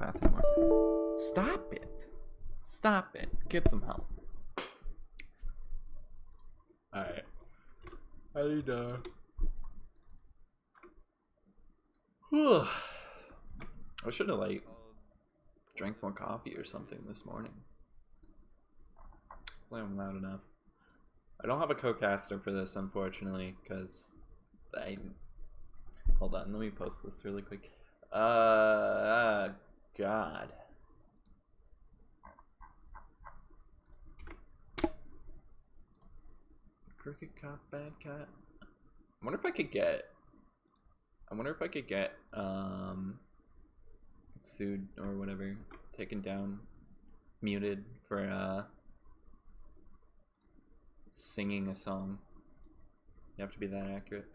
psychopath anymore. Stop it. Stop it. Get some help. Alright. I need I should have like drank more coffee or something this morning. Hopefully I'm loud enough. I don't have a co-caster for this, unfortunately, because hold on, let me post this really quick. God. Crooked cop, bad cat. I wonder if I could get sued or whatever, taken down, muted for singing a song. You have to be that accurate.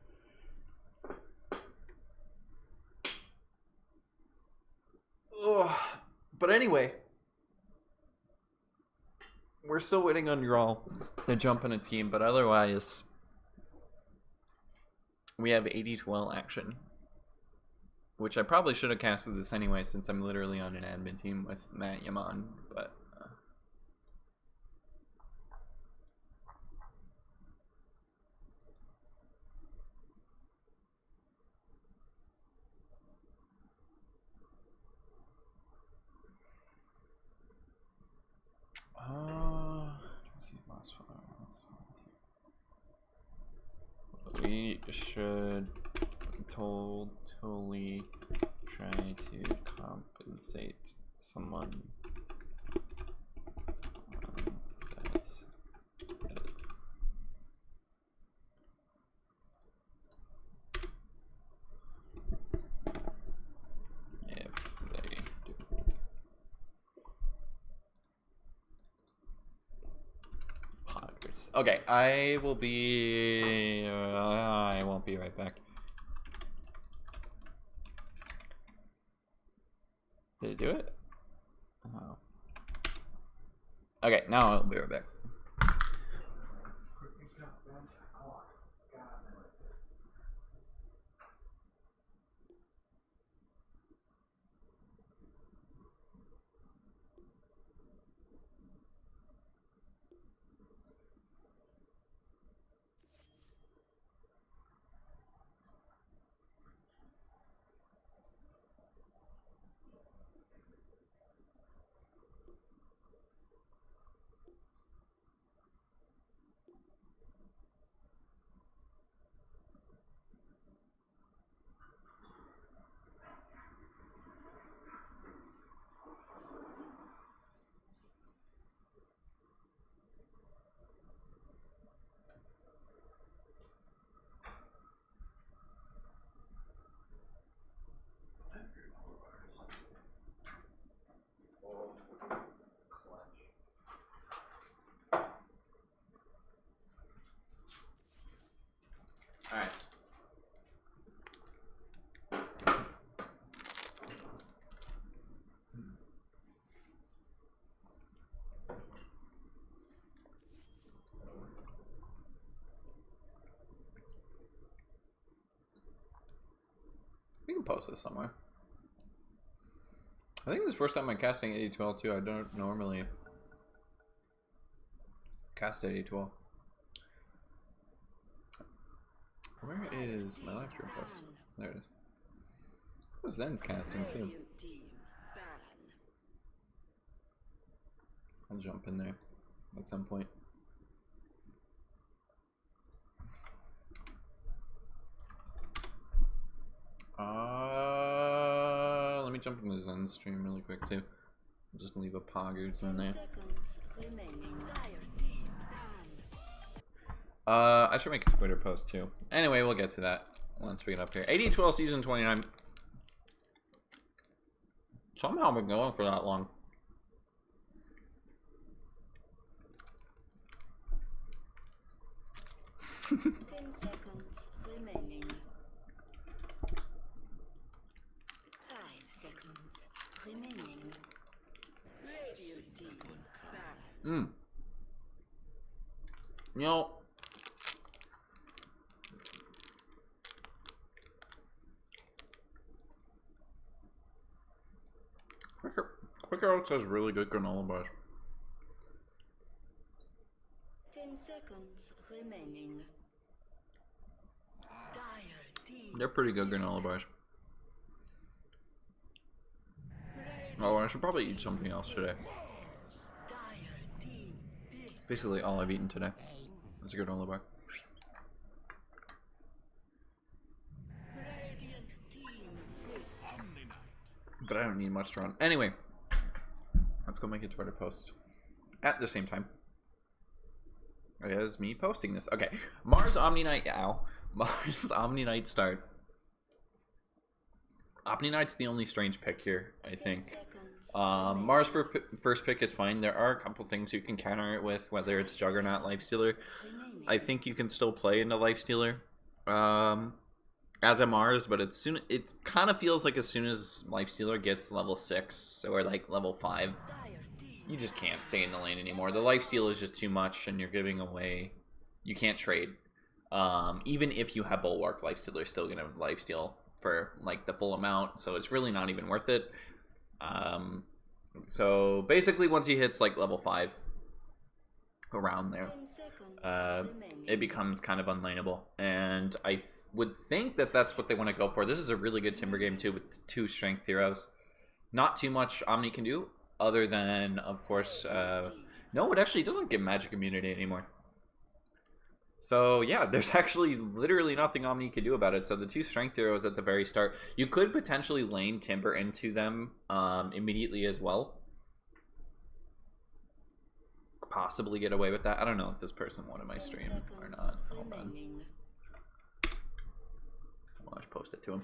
Ugh. But anyway, we're still waiting on you all to jump in a team, but otherwise we have AD2L action, which I probably should have casted this anyway since I'm literally on an admin team with Matt Yaman, but we should totally try to compensate someone that's edit. If they do. Poggers. Okay, I will be. I won't be right back. Did it do it? Oh. Okay, now I'll be right back. Alright. We can post this somewhere. I think this is the first time I'm casting AD2L too. I don't normally cast AD2L. Where is my live stream post? There it is. Oh, Zen's casting too. I'll jump in there at some point. Let me jump into Zen's stream really quick too. I'll just leave a Poggers in there. I should make a Twitter post too. Anyway, we'll get to that once we get up here. AD2L season 29. Somehow been going for that long. You know, Cocunuts has really good granola bars. 10 seconds remaining. They're pretty good granola bars. Oh, I should probably eat something else today. Basically all I've eaten today is a granola bar. But I don't need much to run. Anyway, let's go make a Twitter post at the same time as me posting this. Okay, Mars Omni Knight. Ow. Mars Omni Knight start. Omni Knight's the only strange pick here, I think. Mars first pick is fine. There are a couple things you can counter it with, whether it's Juggernaut, Lifestealer. I think you can still play into Lifestealer as a Mars, but it kind of feels like as soon as Lifestealer gets level 6 or like level 5, you just can't stay in the lane anymore. The lifesteal is just too much, and you're giving away. You can't trade. Even if you have Bulwark, Lifestealer is still gonna lifesteal for like the full amount, so it's really not even worth it. So basically, once he hits like level 5, around there, it becomes kind of unlaneable, and I would think that that's what they want to go for. This is a really good Timber game too, with 2 strength heroes. Not too much Omni can do, other than, of course, no, it actually doesn't give magic immunity anymore. So yeah, there's actually literally nothing Omni can do about it. So the 2 strength heroes at the very start, you could potentially lane Timber into them immediately as well. Possibly get away with that. I don't know if this person wanted my stream or not. Hold on. Well, I should post it to him.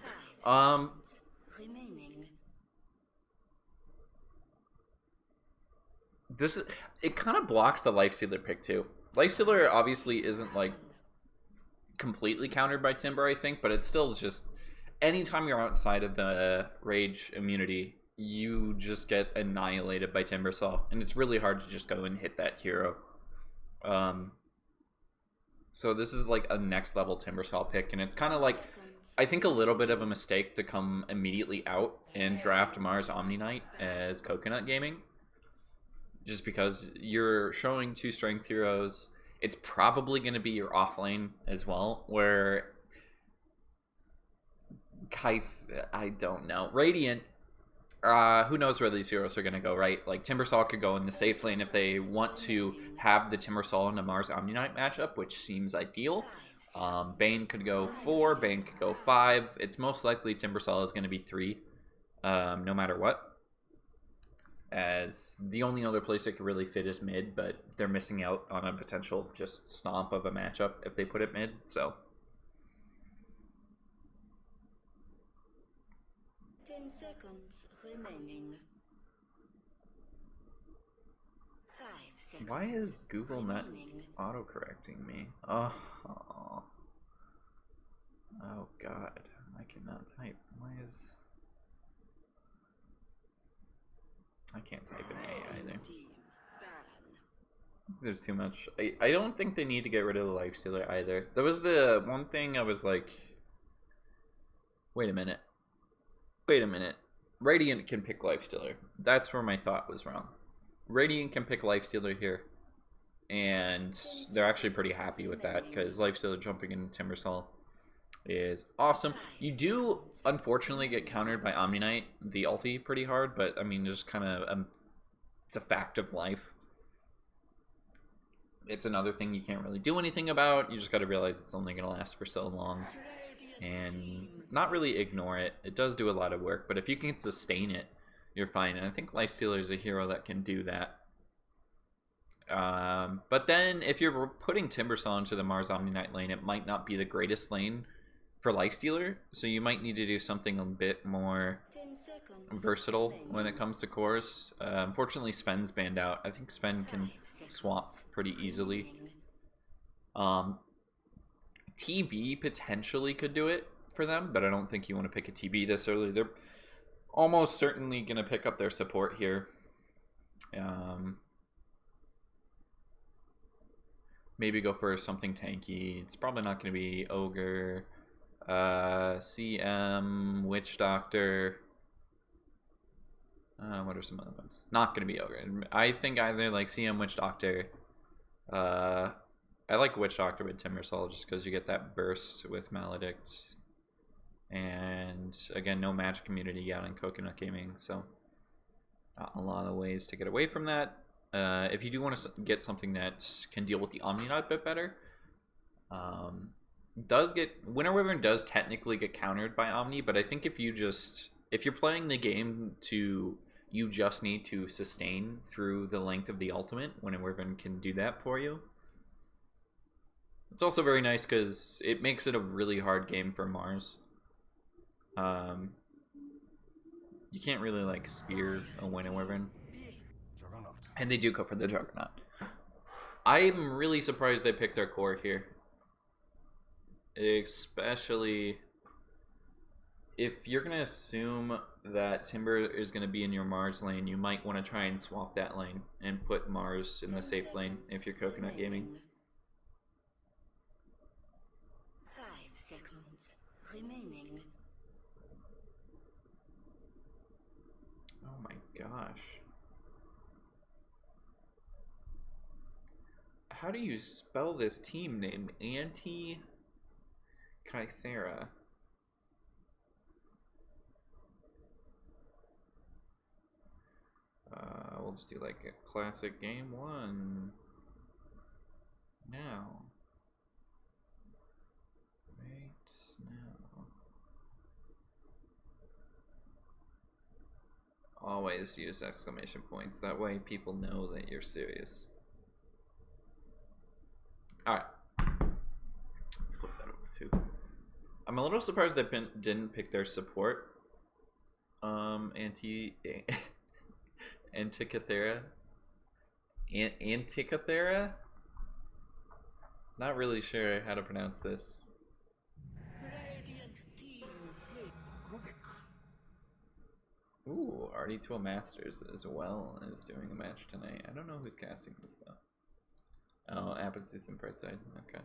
It kind of blocks the Lifestealer pick too. Lifestealer obviously isn't like completely countered by Timber, I think, but it's still just anytime you're outside of the rage immunity, you just get annihilated by Timbersaw, and it's really hard to just go and hit that hero. So this is like a next level Timbersaw pick, and it's kind of like, I think, a little bit of a mistake to come immediately out and draft Mars Omni Knight as Coconut Gaming. Just because you're showing 2 strength heroes, it's probably going to be your off lane as well, where I don't know. Radiant, who knows where these heroes are going to go, right? Like, Timbersaw could go in the safe lane if they want to have the Timbersaw and the Mars Omni Knight matchup, which seems ideal. Bane could go 4, Bane could go 5. It's most likely Timbersaw is going to be 3, no matter what. As the only other place it could really fit is mid, but they're missing out on a potential just stomp of a matchup if they put it mid, so. 10 seconds remaining. 5 seconds. Why is Google not auto-correcting me? Oh god, I cannot type. Why is... I can't type an A either. There's too much. I don't think they need to get rid of the Lifestealer either. That was the one thing I was like, wait a minute. Radiant can pick Lifestealer. That's where my thought was wrong. Radiant can pick Lifestealer here, and they're actually pretty happy with that, because Lifestealer jumping into Timbersaw is awesome. You do unfortunately get countered by Omni Knight, the ulti, pretty hard, but I mean, just kind of it's a fact of life. It's another thing you can't really do anything about. You just got to realize it's only going to last for so long, and not really ignore it. It does do a lot of work, but if you can sustain it, you're fine. And I think Lifestealer is a hero that can do that. But then if you're putting Timbersaw into the Mars Omni Knight lane, it might not be the greatest lane for Lifestealer, so you might need to do something a bit more versatile when it comes to cores. Unfortunately, Sven's banned out. I think Sven can swap pretty easily. TB potentially could do it for them, but I don't think you want to pick a TB this early. They're almost certainly going to pick up their support here. Maybe go for something tanky. It's probably not going to be Ogre, CM, Witch Doctor. What are some other ones? Not gonna be Ogre. I think either like CM Witch Doctor. I like Witch Doctor with Timbersaw just because you get that burst with Maledict. And again, no magic immunity yet on Coconut Gaming, so not a lot of ways to get away from that. If you do want to get something that can deal with the Omni-Knot a bit better, Winter Wyvern does technically get countered by Omni, but I think if you're playing the game you just need to sustain through the length of the ultimate, Winter Wyvern can do that for you. It's also very nice because it makes it a really hard game for Mars. You can't really like spear a Winter Wyvern, and they do go for the Juggernaut. I'm really surprised they picked their core here, especially if you're gonna assume that Timber is gonna be in your Mars lane. You might want to try and swap that lane and put Mars in the safe lane if you're Coconut Gaming. 5 seconds remaining. Oh my gosh. How do you spell this team name? Antikythera. We'll just do like a classic game 1. Now. Right now. Always use exclamation points. That way people know that you're serious. Alright. Flip that over too. I'm a little surprised they didn't pick their support. Antikythera? Antikythera? Not really sure how to pronounce this. Ooh, AD2L Masters as well is doing a match tonight. I don't know who's casting this though. Oh, Apathy's and Brightside. Okay.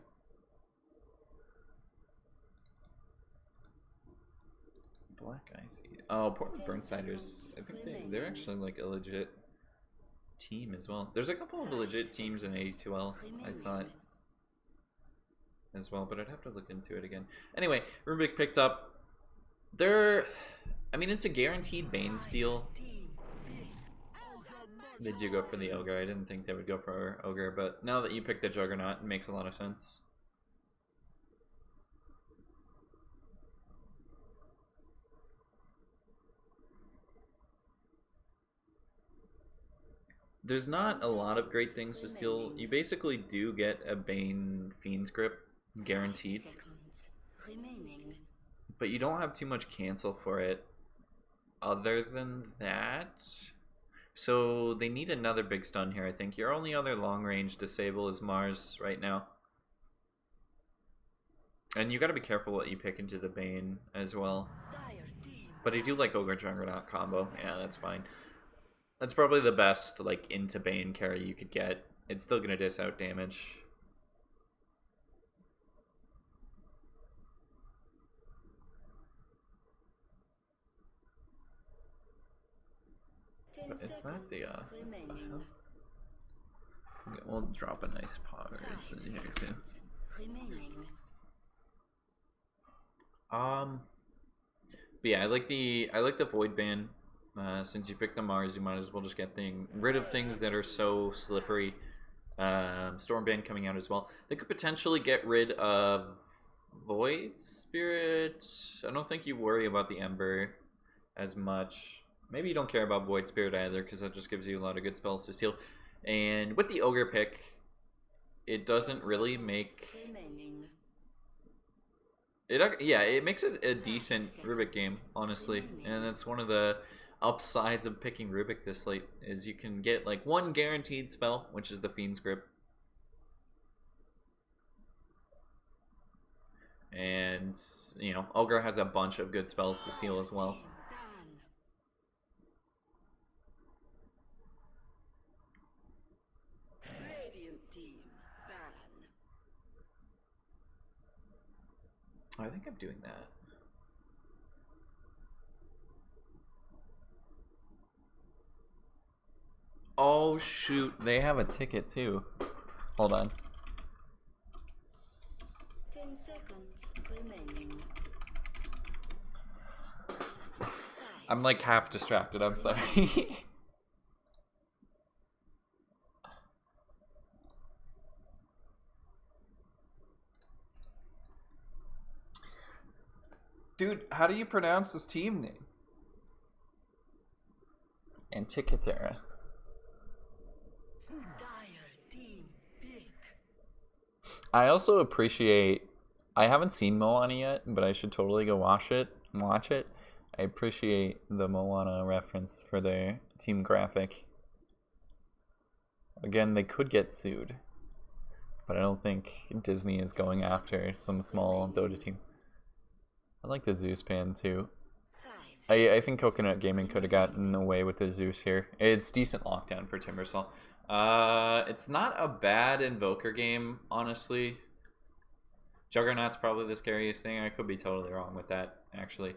Black Icy. Oh, Portland Burnsiders. I think they're actually like a legit team as well. There's a couple of legit teams in AD2L, I thought, as well, but I'd have to look into it again. Anyway, Rubik picked up. I mean, it's a guaranteed Bane steal. They do go for the Ogre. I didn't think they would go for Ogre, but now that you picked the Juggernaut, it makes a lot of sense. There's not a lot of great things to steal. You basically do get a Bane Fiend's Grip, guaranteed. But you don't have too much cancel for it other than that. So they need another big stun here, I think. Your only other long range disable is Mars right now. And you gotta be careful what you pick into the Bane as well. But I do like Ogre Juggernaut combo. Yeah, that's fine. That's probably the best like into Bane carry you could get. It's still gonna dish out damage. But is that the hell? Okay, we'll drop a nice powers in here too. But yeah, I like the Void Ban. Since you picked the Mars, you might as well just get rid of things that are so slippery. Stormband coming out as well. They could potentially get rid of Void Spirit. I don't think you worry about the Ember as much. Maybe you don't care about Void Spirit either, because that just gives you a lot of good spells to steal. And with the Ogre pick, it doesn't really make... it makes it a decent Rubik game, honestly. And that's one of the upsides of picking Rubik this late, is you can get like one guaranteed spell, which is the Fiend's Grip. And, you know, Ogre has a bunch of good spells to steal as well. I think I'm doing that. Oh shoot, they have a ticket too. Hold on. 10 seconds remaining. I'm like half distracted, I'm sorry. Dude, how do you pronounce this team name? Antikythera. I also appreciate. I haven't seen Moana yet, but I should totally go watch it. I appreciate the Moana reference for their team graphic. Again, they could get sued, but I don't think Disney is going after some small Dota team. I like the Zeus pan too. I think Coconut Gaming could have gotten away with the Zeus here. It's decent lockdown for Timbersaw. It's not a bad Invoker game, honestly. Juggernaut's probably the scariest thing. I could be totally wrong with that, actually.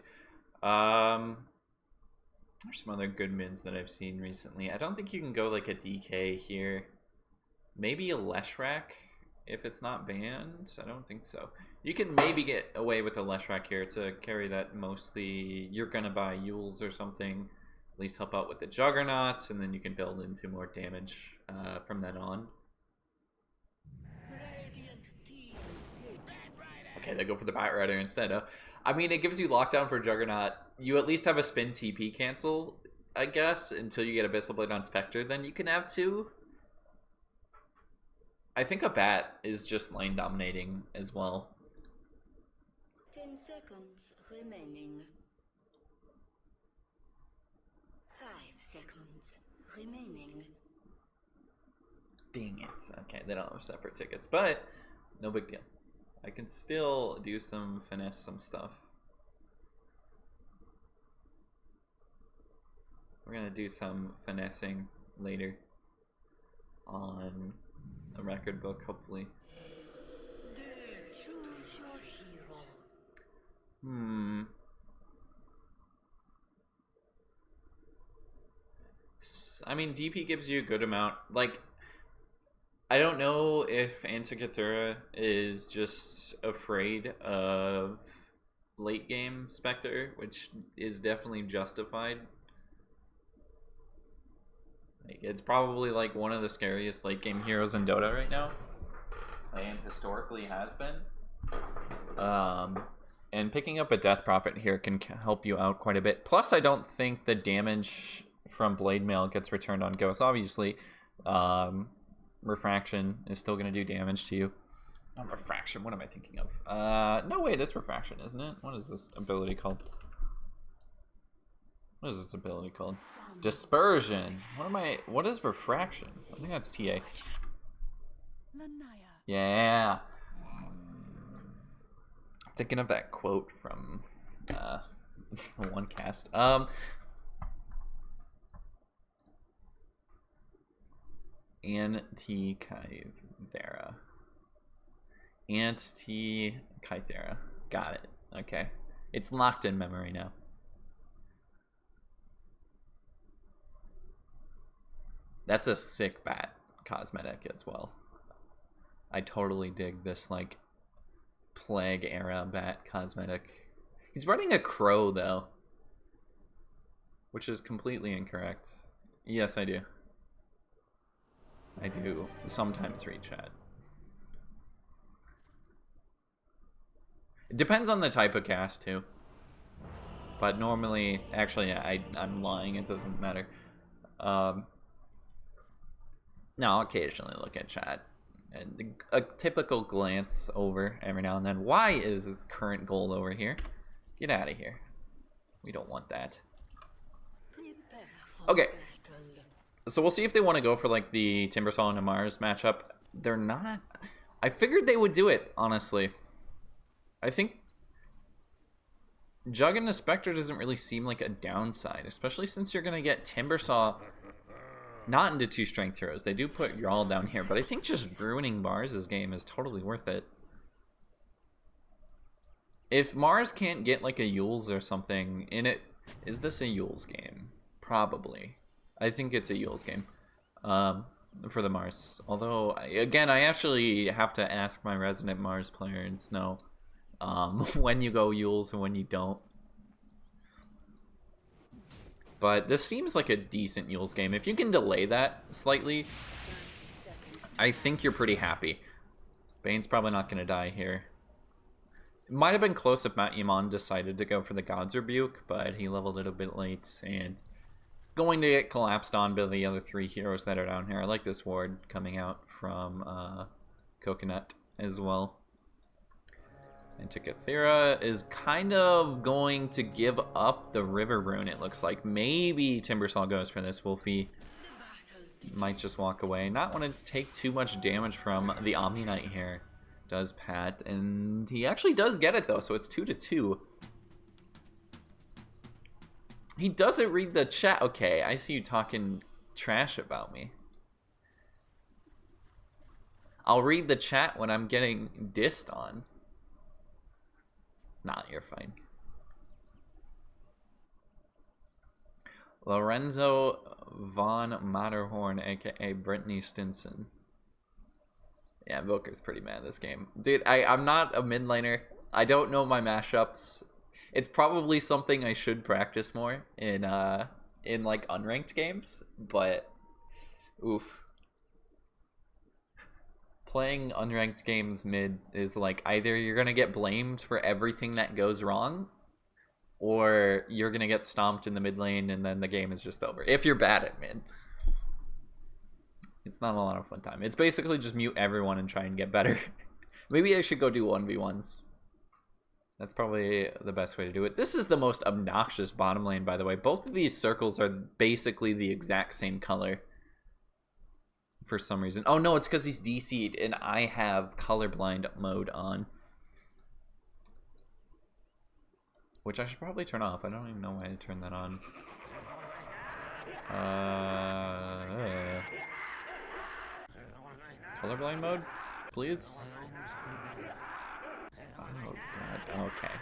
There's some other good mids that I've seen recently. I don't think you can go like a DK here. Maybe a Leshrac if it's not banned. I don't think so. You can maybe get away with a Leshrac here to carry that mostly. You're gonna buy Yules or something. At least help out with the Juggernauts, and then you can build into more damage from then on. Okay, they go for the Bat Rider instead. I mean, it gives you lockdown for Juggernaut. You at least have a spin TP cancel, I guess, until you get Abyssal Blade on Spectre. Then you can have two. I think a Bat is just lane dominating as well. 10 seconds remaining. 5 seconds remaining. Dang it. Okay, they don't have separate tickets, but no big deal. I can still do some finesse, some stuff. We're gonna do some finessing later on a record book, hopefully. Choose your hero. I mean, DP gives you a good amount. Like, I don't know if Antikythera is just afraid of late game Spectre, which is definitely justified. Like, it's probably like one of the scariest late game heroes in Dota right now, and historically has been. And picking up a Death Prophet here can help you out quite a bit. Plus, I don't think the damage from Blade Mail gets returned on Ghost. Obviously, Refraction is still going to do damage to you. Not Refraction, what am I thinking of? No, wait, it's Refraction, isn't it? What is this ability called? What is this ability called? Dispersion. What is Refraction? I think that's TA. Yeah. I'm thinking of that quote from one cast. Antikythera. Antikythera. Got it. Okay. It's locked in memory now. That's a sick bat cosmetic as well. I totally dig this, like, Plague era bat cosmetic. He's running a crow, though, which is completely incorrect. Yes, I do. I do sometimes read chat. It depends on the type of cast, too. But normally, actually, yeah, I'm lying. It doesn't matter. No, I'll occasionally look at chat. And a typical glance over every now and then. Why is this current gold over here? Get out of here. We don't want that. Okay. So we'll see if they want to go for like the Timbersaw and Mars matchup. They're not. I figured they would do it, honestly. I think Jug and the Spectre doesn't really seem like a downside, especially since you're going to get Timbersaw not into 2 strength heroes. They do put Jarl down here, but I think just ruining Mars' game is totally worth it. If Mars can't get like a Yules or something in it, is this a Yules game? Probably. I think it's a Yules game. for the Mars. Although, again, I actually have to ask my resident Mars player in Snow when you go Yules and when you don't. But this seems like a decent Yules game. If you can delay that slightly, I think you're pretty happy. Bane's probably not going to die here. It might have been close if Matt Yaman decided to go for the God's Rebuke, but he leveled it a bit late and going to get collapsed on by the other 3 heroes that are down here. I like this ward coming out from Coconut as well. Antikythera is kind of going to give up the River Rune, it looks like. Maybe Timbersaw goes for this. Wolfie might just walk away. Not want to take too much damage from the Omni Knight here, does Pat. And he actually does get it, though, so it's 2-2. He doesn't read the chat. Okay, I see you talking trash about me. I'll read the chat when I'm getting dissed on. Nah, you're fine. Lorenzo von Matterhorn, aka Brittany Stinson. Yeah, Vilker's pretty mad this game. Dude, I'm not a mid laner. I don't know my mashups. It's probably something I should practice more in like unranked games, but oof. Playing unranked games mid is like either you're gonna get blamed for everything that goes wrong, or you're gonna get stomped in the mid lane and then the game is just over. If you're bad at mid. It's not a lot of fun time. It's basically just mute everyone and try and get better. Maybe I should go do 1v1s. That's probably the best way to do it. This is the most obnoxious bottom lane, by the way. Both of these circles are basically the exact same color. For some reason. Oh no, it's because he's DC'd and I have colorblind mode on. Which I should probably turn off. I don't even know why I turned that on. Colorblind mode, please. Oh god. Okay.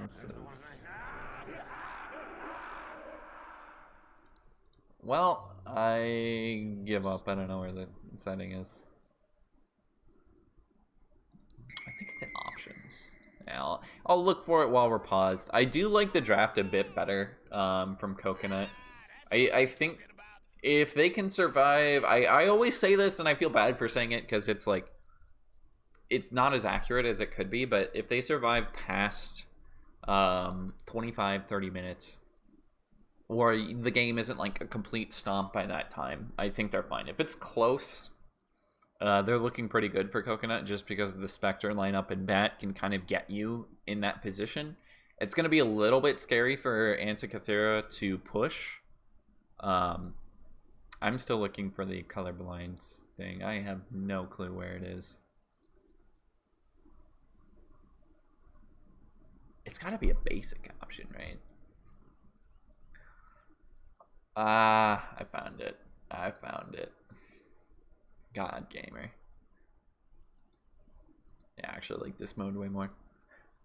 This is... Well, I give up. I don't know where the setting is. I think it's in options. Yeah, I'll look for it while we're paused. I do like the draft a bit better from Coconut. I think if they can survive... I always say this and I feel bad for saying it because it's like... It's not as accurate as it could be, but if they survive past 25-30 minutes... or the game isn't like a complete stomp by that time, I think they're fine. If it's close, they're looking pretty good for Coconut just because the Spectre lineup and Bat can kind of get you in that position. It's going to be a little bit scary for Antikythera to push. I'm still looking for the colorblind thing. I have no clue where it is. It's got to be a basic option, right? I found it. God, gamer. Yeah, I actually like this mode way more.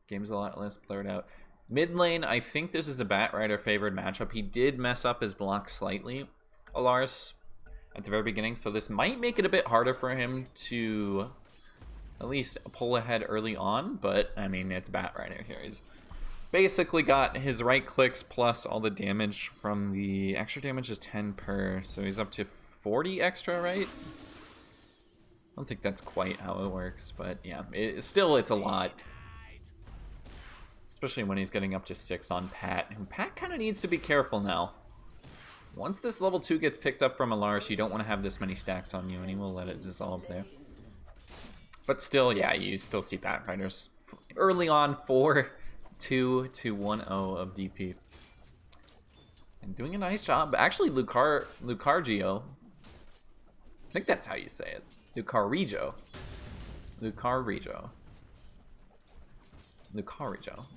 Game's a lot less blurred out. Mid lane, I think this is a Bat Rider favored matchup. He did mess up his block slightly, Alaris, at the very beginning, so this might make it a bit harder for him to at least pull ahead early on, but I mean, it's Bat Rider here. He's basically got his right clicks plus all the damage from the extra damage is 10 per, so he's up to 40 extra, right? I don't think that's quite how it works, but yeah, it's a lot. Especially when he's getting up to 6 on Pat, and Pat kind of needs to be careful now. Once this level 2 gets picked up from Alaris, you don't want to have this many stacks on you, and he will let it dissolve there. But still, yeah, you still see Bat Riders early on 4-2 to 1-0 of DP. And doing a nice job. Actually, Lucario, I think that's how you say it. Lucario.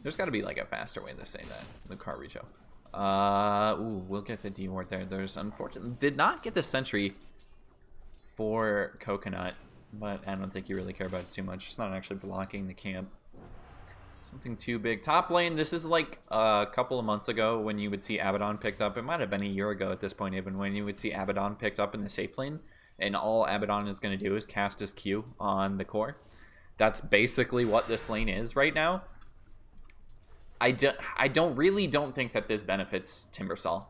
There's got to be like a faster way to say that. Lucario. Ooh, we'll get the D ward there. There's unfortunately did not get the sentry for Coconut, but I don't think you really care about it too much. It's not actually blocking the camp. Something too big. Top lane, this is like a couple of months ago when you would see Abaddon picked up. It might have been a year ago at this point even, when you would see Abaddon picked up in the safe lane. And all Abaddon is going to do is cast his Q on the core. That's basically what this lane is right now. I really don't think that this benefits Timbersaw.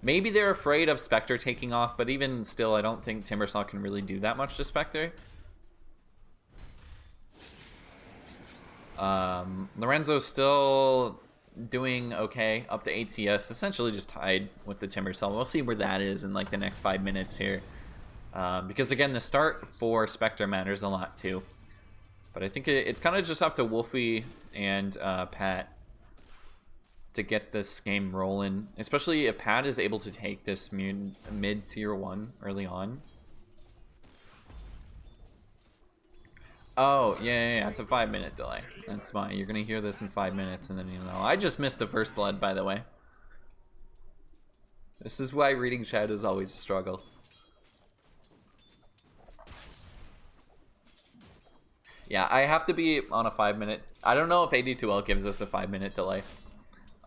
Maybe they're afraid of Spectre taking off, but even still, I don't think Timbersaw can really do that much to Spectre. Lorenzo's still doing okay, up to 8 CS, essentially just tied with the Timbersaw. We'll see where that is in like the next 5 minutes here. Because again, the start for Spectre matters a lot too. But I think it's kind of just up to Wolfie and Pat to get this game rolling. Especially if Pat is able to take this mid tier 1 early on. Oh, yeah, it's a 5-minute delay. That's fine. You're going to hear this in 5 minutes and then you know. I just missed the first blood, by the way. This is why reading chat is always a struggle. Yeah, I have to be on a 5-minute. I don't know if AD2L gives us a 5-minute delay.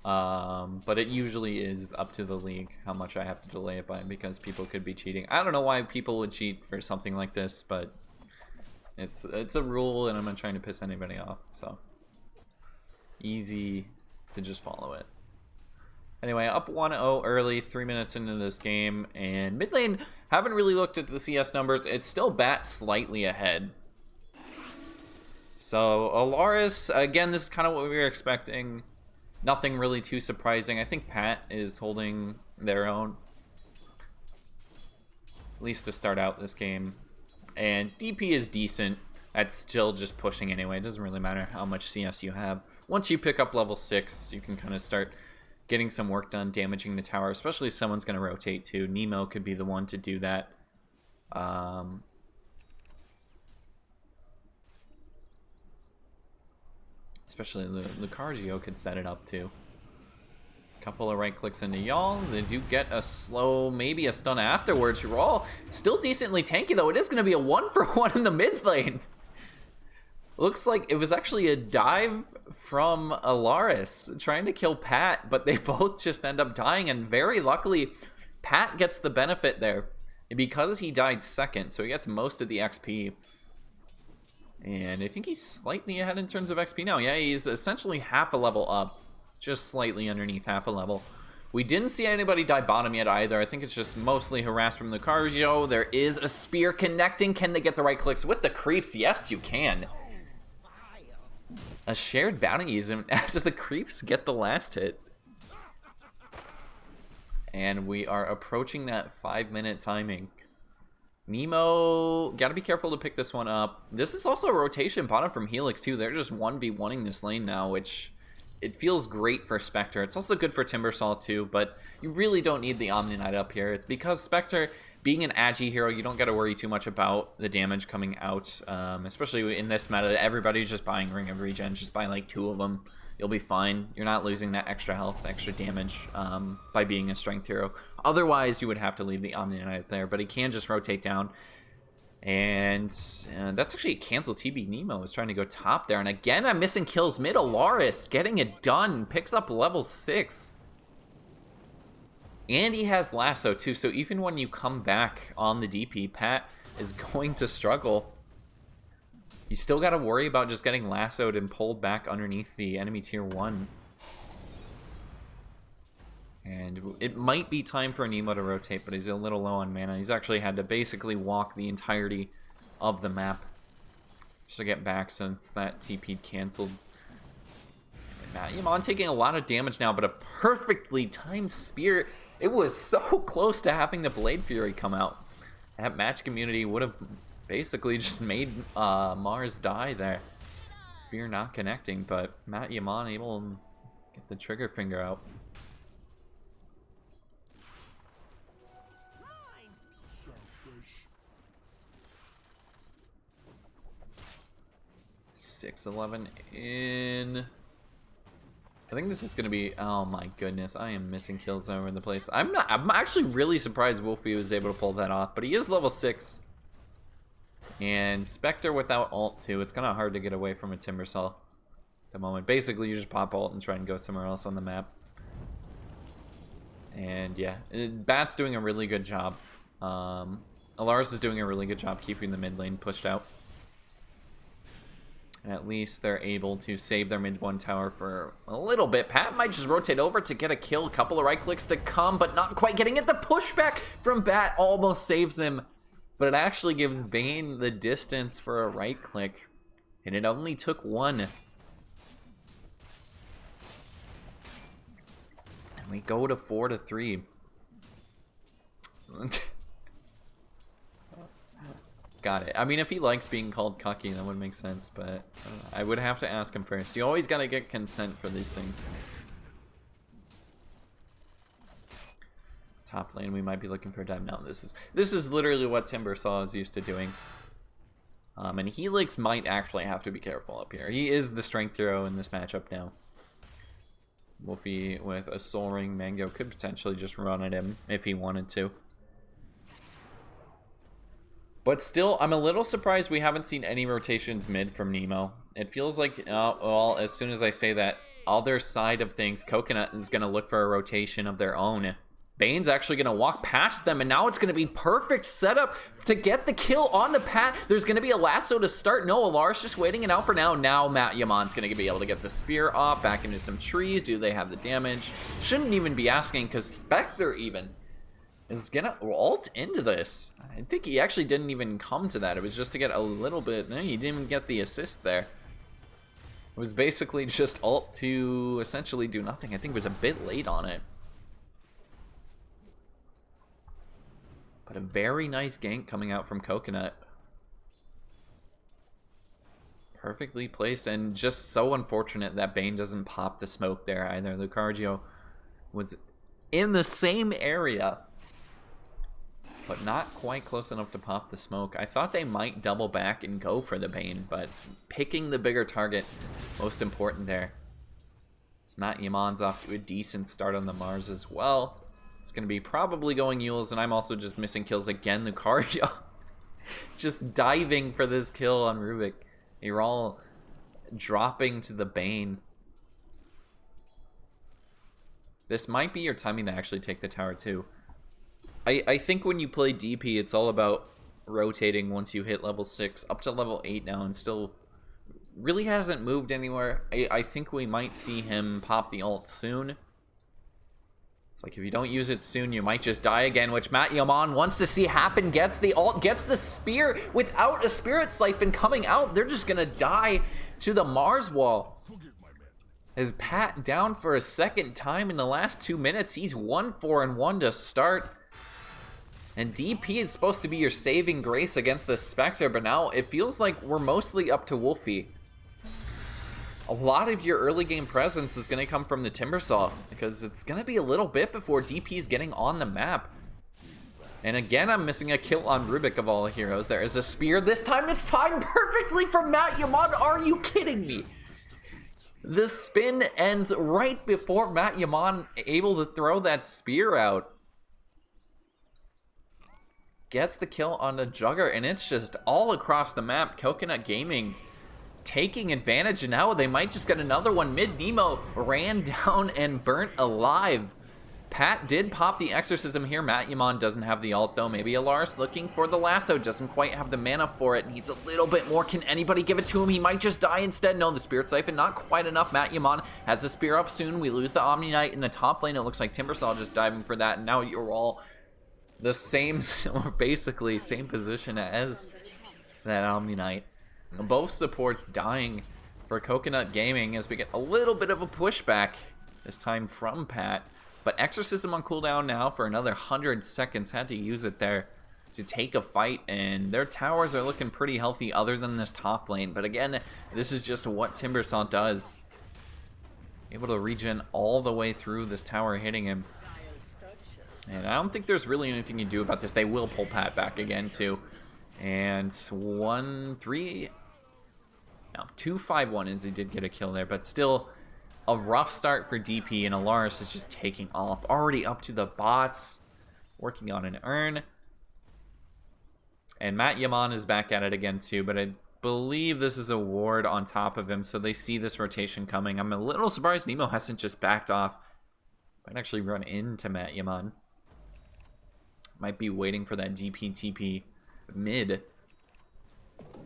But it usually is up to the league how much I have to delay it by, because people could be cheating. I don't know why people would cheat for something like this, but it's a rule and I'm not trying to piss anybody off, so easy to just follow it. Anyway, up 1-0 early, 3 minutes into this game, and mid lane, haven't really looked at the CS numbers. It's still Bat slightly ahead. So, Alaris, again, this is kind of what we were expecting. Nothing really too surprising. I think Pat is holding their own, at least to start out this game. And DP is decent. That's still just pushing anyway. It doesn't really matter how much CS you have. Once you pick up level 6, you can kind of start getting some work done, damaging the tower, especially if someone's going to rotate too. Nemo could be the one to do that. Especially Lucario could set it up too. Couple of right clicks into y'all. They do get a slow, maybe a stun afterwards. You're all still decently tanky though. It is going to be a 1-for-1 in the mid lane. Looks like it was actually a dive from Alaris trying to kill Pat, but they both just end up dying, and very luckily Pat gets the benefit there because he died second, so he gets most of the XP. And I think he's slightly ahead in terms of XP now. Yeah, he's essentially half a level up, just slightly underneath half a level. We didn't see anybody die bottom yet either. I think it's just mostly harassed from the Lucario. There is a spear connecting. Can they get the right clicks with the creeps? Yes, you can. A shared bountyism after the creeps get the last hit. And we are approaching that 5-minute timing. Nemo, gotta be careful to pick this one up. This is also a rotation bottom from Helix too. They're just 1v1ing this lane now, which it feels great for Spectre. It's also good for Timbersaw too, but you really don't need the Omni Knight up here. It's because Spectre, being an Agi hero, you don't gotta worry too much about the damage coming out. Especially in this meta, everybody's just buying Ring of Regen. Just buy like 2 of them. You'll be fine. You're not losing that extra health, extra damage by being a strength hero. Otherwise, you would have to leave the Omni Knight there, but he can just rotate down. And that's actually a cancel. TB Nemo is trying to go top there. And again, I'm missing kills mid. Alaris getting it done. Picks up level 6. And he has lasso too. So even when you come back on the DP, Pat is going to struggle. You still got to worry about just getting lassoed and pulled back underneath the enemy tier 1. And it might be time for Nemo to rotate, but he's a little low on mana. He's actually had to basically walk the entirety of the map just to get back since that TP'd canceled. Matt Yaman taking a lot of damage now, but a perfectly timed spear. It was so close to having the Blade Fury come out. That match community would have basically just made Mars die there. Spear not connecting, but Matt Yaman able to get the trigger finger out. .611 in. I think this is gonna be. Oh my goodness, I am missing kills all over the place. I'm actually really surprised Wolfie was able to pull that off, but he is level 6. And Spectre without ult too. It's kind of hard to get away from a Timbersaw. the moment. Basically, you just pop ult and try and go somewhere else on the map. And yeah, Bat's doing a really good job. Alaris is doing a really good job keeping the mid lane pushed out. And at least they're able to save their mid 1 tower for a little bit. Pat might just rotate over to get a kill. A couple of right clicks to come, but not quite getting it. The pushback from Bat almost saves him. But it actually gives Bane the distance for a right click. And it only took 1. And we go to 4-3. Got it. I mean, if he likes being called cocky, that would make sense, but I would have to ask him first. You always gotta get consent for these things. Top lane, we might be looking for a dive now. This is literally what Timbersaw is used to doing. And Helix might actually have to be careful up here. He is the strength hero in this matchup now. Wolfie with a Soul Ring Mango could potentially just run at him if he wanted to. But still, I'm a little surprised we haven't seen any rotations mid from Nemo. It feels like, well, as soon as I say that, other side of things, Coconut is going to look for a rotation of their own. Bane's actually going to walk past them, and now it's going to be perfect setup to get the kill on the Pat. There's going to be a lasso to start. No, Alaris just waiting it out for now. Now Matt Yaman's going to be able to get the spear off, back into some trees. Do they have the damage? Shouldn't even be asking, because Spectre even is going to ult into this. I think he actually didn't even come to that. It was just to get a little bit. No, he didn't even get the assist there. It was basically just ult to essentially do nothing. I think it was a bit late on it. But a very nice gank coming out from Coconut. Perfectly placed, and just so unfortunate that Bane doesn't pop the smoke there either. Lucario was in the same area, but not quite close enough to pop the smoke. I thought they might double back and go for the Bane, but picking the bigger target, most important there. So Matt Yaman's off to a decent start on the Mars as well. It's going to be probably going Yules, and I'm also just missing kills again. Lucario just diving for this kill on Rubik. You're all dropping to the Bane. This might be your timing to actually take the tower too. I think when you play DP, it's all about rotating once you hit level 6 up to level 8 now, and still really hasn't moved anywhere. I think we might see him pop the ult soon. It's like if you don't use it soon, you might just die again, which Matt Yaman wants to see happen. Gets the ult, gets the spear without a Spirit Siphon coming out. They're just gonna die to the Mars wall. Is Pat down for a second time in the last 2 minutes? He's 1-4-1 to start. And DP is supposed to be your saving grace against the Spectre, but now it feels like we're mostly up to Wolfie. A lot of your early game presence is going to come from the Timbersaw, because it's going to be a little bit before DP is getting on the map. And again, I'm missing a kill on Rubik of all heroes. There is a spear. This time it's timed perfectly from Matt Yaman. Are you kidding me? The spin ends right before Matt Yaman able to throw that spear out. Gets the kill on the Jugger, and it's just all across the map. Coconut Gaming taking advantage, and now they might just get another one. Mid Nemo ran down and burnt alive. Pat did pop the exorcism here. Matt Yaman doesn't have the ult though. Maybe Alaris looking for the lasso, doesn't quite have the mana for it. Needs a little bit more. Can anybody give it to him? He might just die instead. No, the Spirit Siphon not quite enough. Matt Yaman has the spear up soon. We lose the Omni Knight in the top lane. It looks like Timbersaw just diving for that, and now you're all the same, or basically same position as that Omni Knight. Both supports dying for Coconut Gaming as we get a little bit of a pushback, this time from Pat. But Exorcism on cooldown now for another 100 seconds. Had to use it there to take a fight, and their towers are looking pretty healthy other than this top lane. But again, this is just what Timbersaw does. Able to regen all the way through this tower hitting him. And I don't think there's really anything you do about this. They will pull Pat back again too. And 2-5-1 as he did get a kill there, but still a rough start for DP, and Alaris is just taking off. Already up to the bots, working on an urn. And Matt Yaman is back at it again too, but believe this is a ward on top of him, so they see this rotation coming. I'm a little surprised Nemo hasn't just backed off. Might actually run into Matt Yaman. Might be waiting for that DP-TP mid.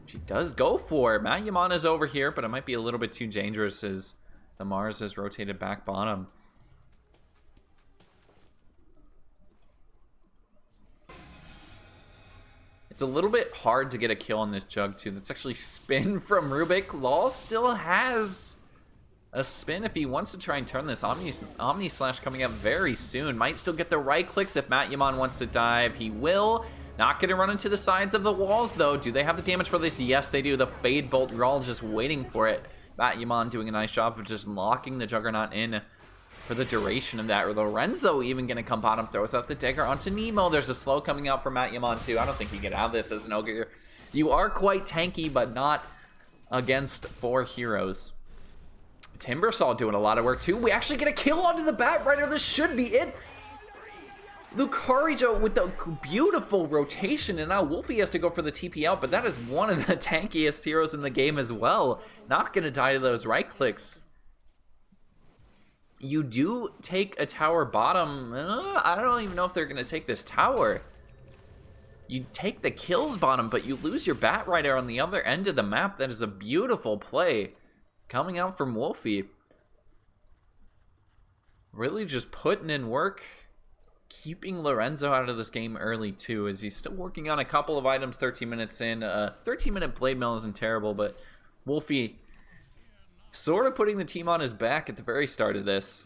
She does go for it. Matt Yaman is over here, but it might be a little bit too dangerous as the Mars is rotated back bottom. It's a little bit hard to get a kill on this Jug, too. That's actually spin from Rubik. Law still has a spin if he wants to try and turn this. Omni Slash coming up very soon. Might still get the right clicks if Matt Yaman wants to dive. He will. Not going to run into the sides of the walls, though. Do they have the damage for this? Yes, they do. The Fade Bolt. You're all just waiting for it. Matt Yaman doing a nice job of just locking the Juggernaut in for the duration of that. Or Lorenzo even going to come bottom, throws out the dagger onto Nemo. There's a slow coming out from Matt Yaman too. I don't think you get out of this as an ogre. You are quite tanky, but not against 4 heroes. Timbersaw doing a lot of work too. We actually get a kill onto the Bat Rider. This should be it. Lucario with the beautiful rotation, and now Wolfie has to go for the TP out, but that is one of the tankiest heroes in the game as well. Not going to die to those right clicks. You do take a tower bottom. I don't even know if they're going to take this tower. You take the kills bottom, but you lose your Bat Rider on the other end of the map. That is a beautiful play coming out from Wolfie. Really just putting in work. Keeping Lorenzo out of this game early too, as he's still working on a couple of items 13 minutes in. 13-minute Blade Mill isn't terrible, but Wolfie sort of putting the team on his back at the very start of this.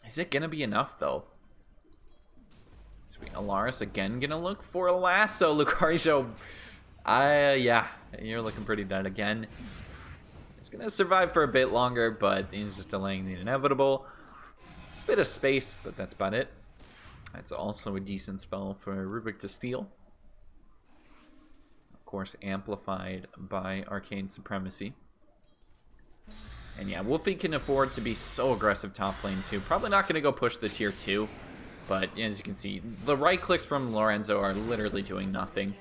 Is it going to be enough, though? Sweet. Alaris again going to look for a lasso. Lucario, yeah, you're looking pretty dead again. He's going to survive for a bit longer, but he's just delaying the inevitable. Bit of space, but that's about it. That's also a decent spell for Rubik to steal. Of course, amplified by Arcane Supremacy. And yeah, Wolfie can afford to be so aggressive top lane too. Probably not going to go push the tier 2, but as you can see, the right clicks from Lorenzo are literally doing nothing.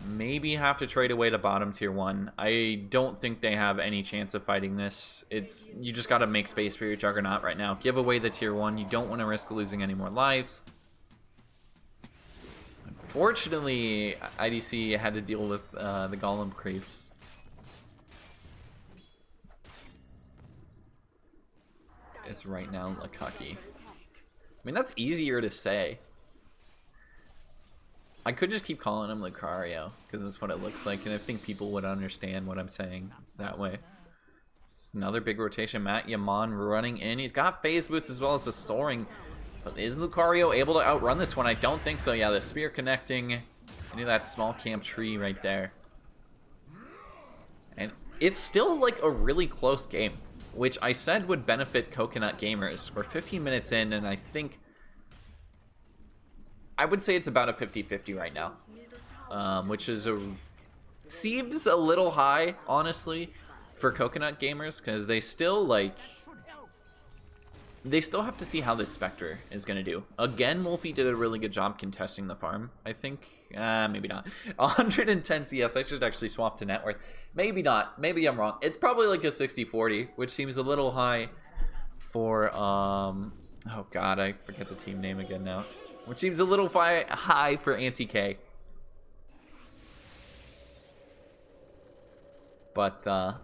Maybe have to trade away to bottom tier 1. I don't think they have any chance of fighting this. You just got to make space for your Juggernaut right now. Give away the tier 1. You don't want to risk losing any more lives. Unfortunately, IDC had to deal with the Golem creeps. It's right now Lucky. I mean, that's easier to say. I could just keep calling him Lucario, because that's what it looks like, and I think people would understand what I'm saying that way. It's another big rotation. Matt Yaman running in. He's got phase boots as well as the soaring. But is Lucario able to outrun this one? I don't think so. Yeah, the spear connecting into that small camp tree right there. And it's still like a really close game, which I said would benefit Coconut gamers. We're 15 minutes in, and I think I would say it's about a 50-50 right now, which is seems a little high, honestly, for Coconut gamers, because they still have to see how this Spectre is going to do. Again, Wolfie did a really good job contesting the farm, I think. Maybe not. 110 CS, I should actually swap to net worth. Maybe not. Maybe I'm wrong. It's probably like a 60-40, which seems a little high for, oh god, I forget the team name again now. Which seems a little high for Anti-K. But, I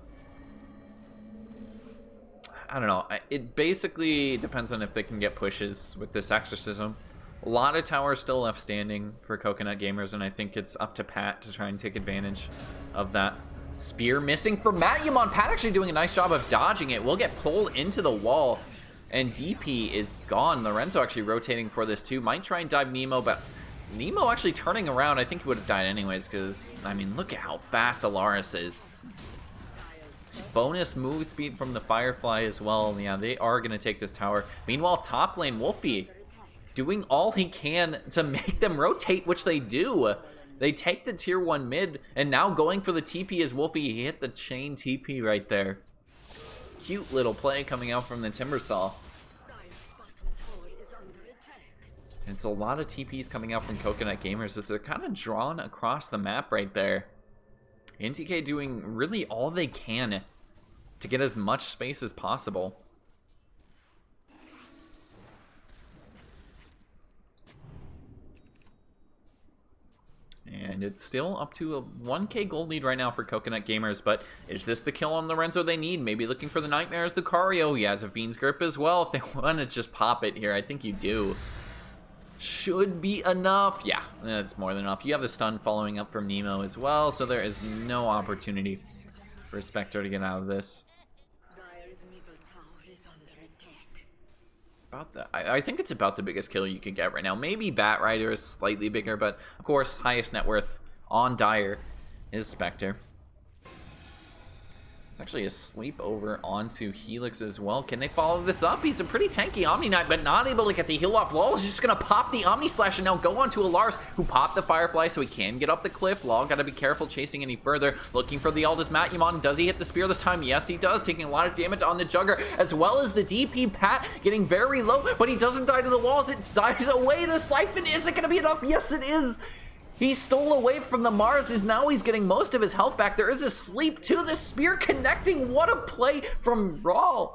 don't know. It basically depends on if they can get pushes with this Exorcism. A lot of towers still left standing for Coconut gamers, and I think it's up to Pat to try and take advantage of that. Spear missing from Matt Yaman. Pat actually doing a nice job of dodging it. Will get pulled into the wall. And DP is gone. Lorenzo actually rotating for this too. Might try and dive Nemo, but Nemo actually turning around. I think he would have died anyways, because, I mean, look at how fast Alaris is. Bonus move speed from the Firefly as well. Yeah, they are going to take this tower. Meanwhile, top lane, Wolfie doing all he can to make them rotate, which they do. They take the tier 1 mid, and now going for the TP is Wolfie. He hit the chain TP right there. Cute little play coming out from the Timbersaw. It's a lot of TPs coming out from Coconut Gamers as they're kind of drawn across the map right there. NTK doing really all they can to get as much space as possible. And it's still up to a 1k gold lead right now for Coconut Gamers, but is this the kill on Lorenzo they need? Maybe looking for the Nightmares, Lucario. He has a Fiend's Grip as well. If they want to just pop it here, I think you do. Should be enough. Yeah, that's more than enough. You have the stun following up from Nemo as well, so there is no opportunity for Spectre to get out of this. Dire's middle tower is under attack. About the, I think it's about the biggest kill you could get right now. Maybe Bat Rider is slightly bigger, but of course, highest net worth on Dire is Spectre. It's actually a sleep over onto Helix as well. Can they follow this up? He's a pretty tanky Omni Knight, but not able to get the heal off. Law is just going to pop the Omni Slash and now go onto Alaris, who popped the Firefly so he can get up the cliff. Law got to be careful chasing any further. Looking for the Aldous Matumon. Does he hit the spear this time? Yes, he does. Taking a lot of damage on the Jugger, as well as the DP Pat getting very low, but he doesn't die to the walls. It dies away. The Siphon, is it going to be enough? Yes, it is. He stole away from the Mars, now he's getting most of his health back. There is a sleep to the spear connecting. What a play from Raw.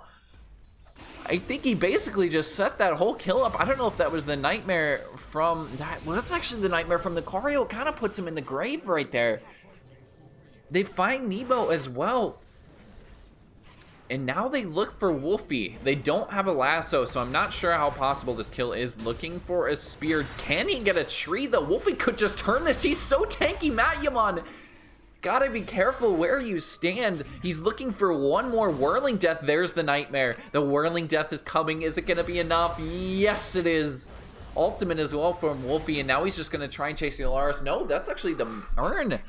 I think he basically just set that whole kill up. I don't know if that was the Nightmare from... That was actually the Nightmare from the Lucario. It kind of puts him in the grave right there. They find Nemo as well. And now they look for Wolfie. They don't have a lasso, so I'm not sure how possible this kill is. Looking for a spear. Can he get a tree, though? Wolfie could just turn this. He's so tanky, Matumon. Gotta be careful where you stand. He's looking for one more Whirling Death. There's the Nightmare. The Whirling Death is coming. Is it gonna be enough? Yes, it is. Ultimate as well from Wolfie, and now he's just gonna try and chase the Alaris. No, that's actually the Urn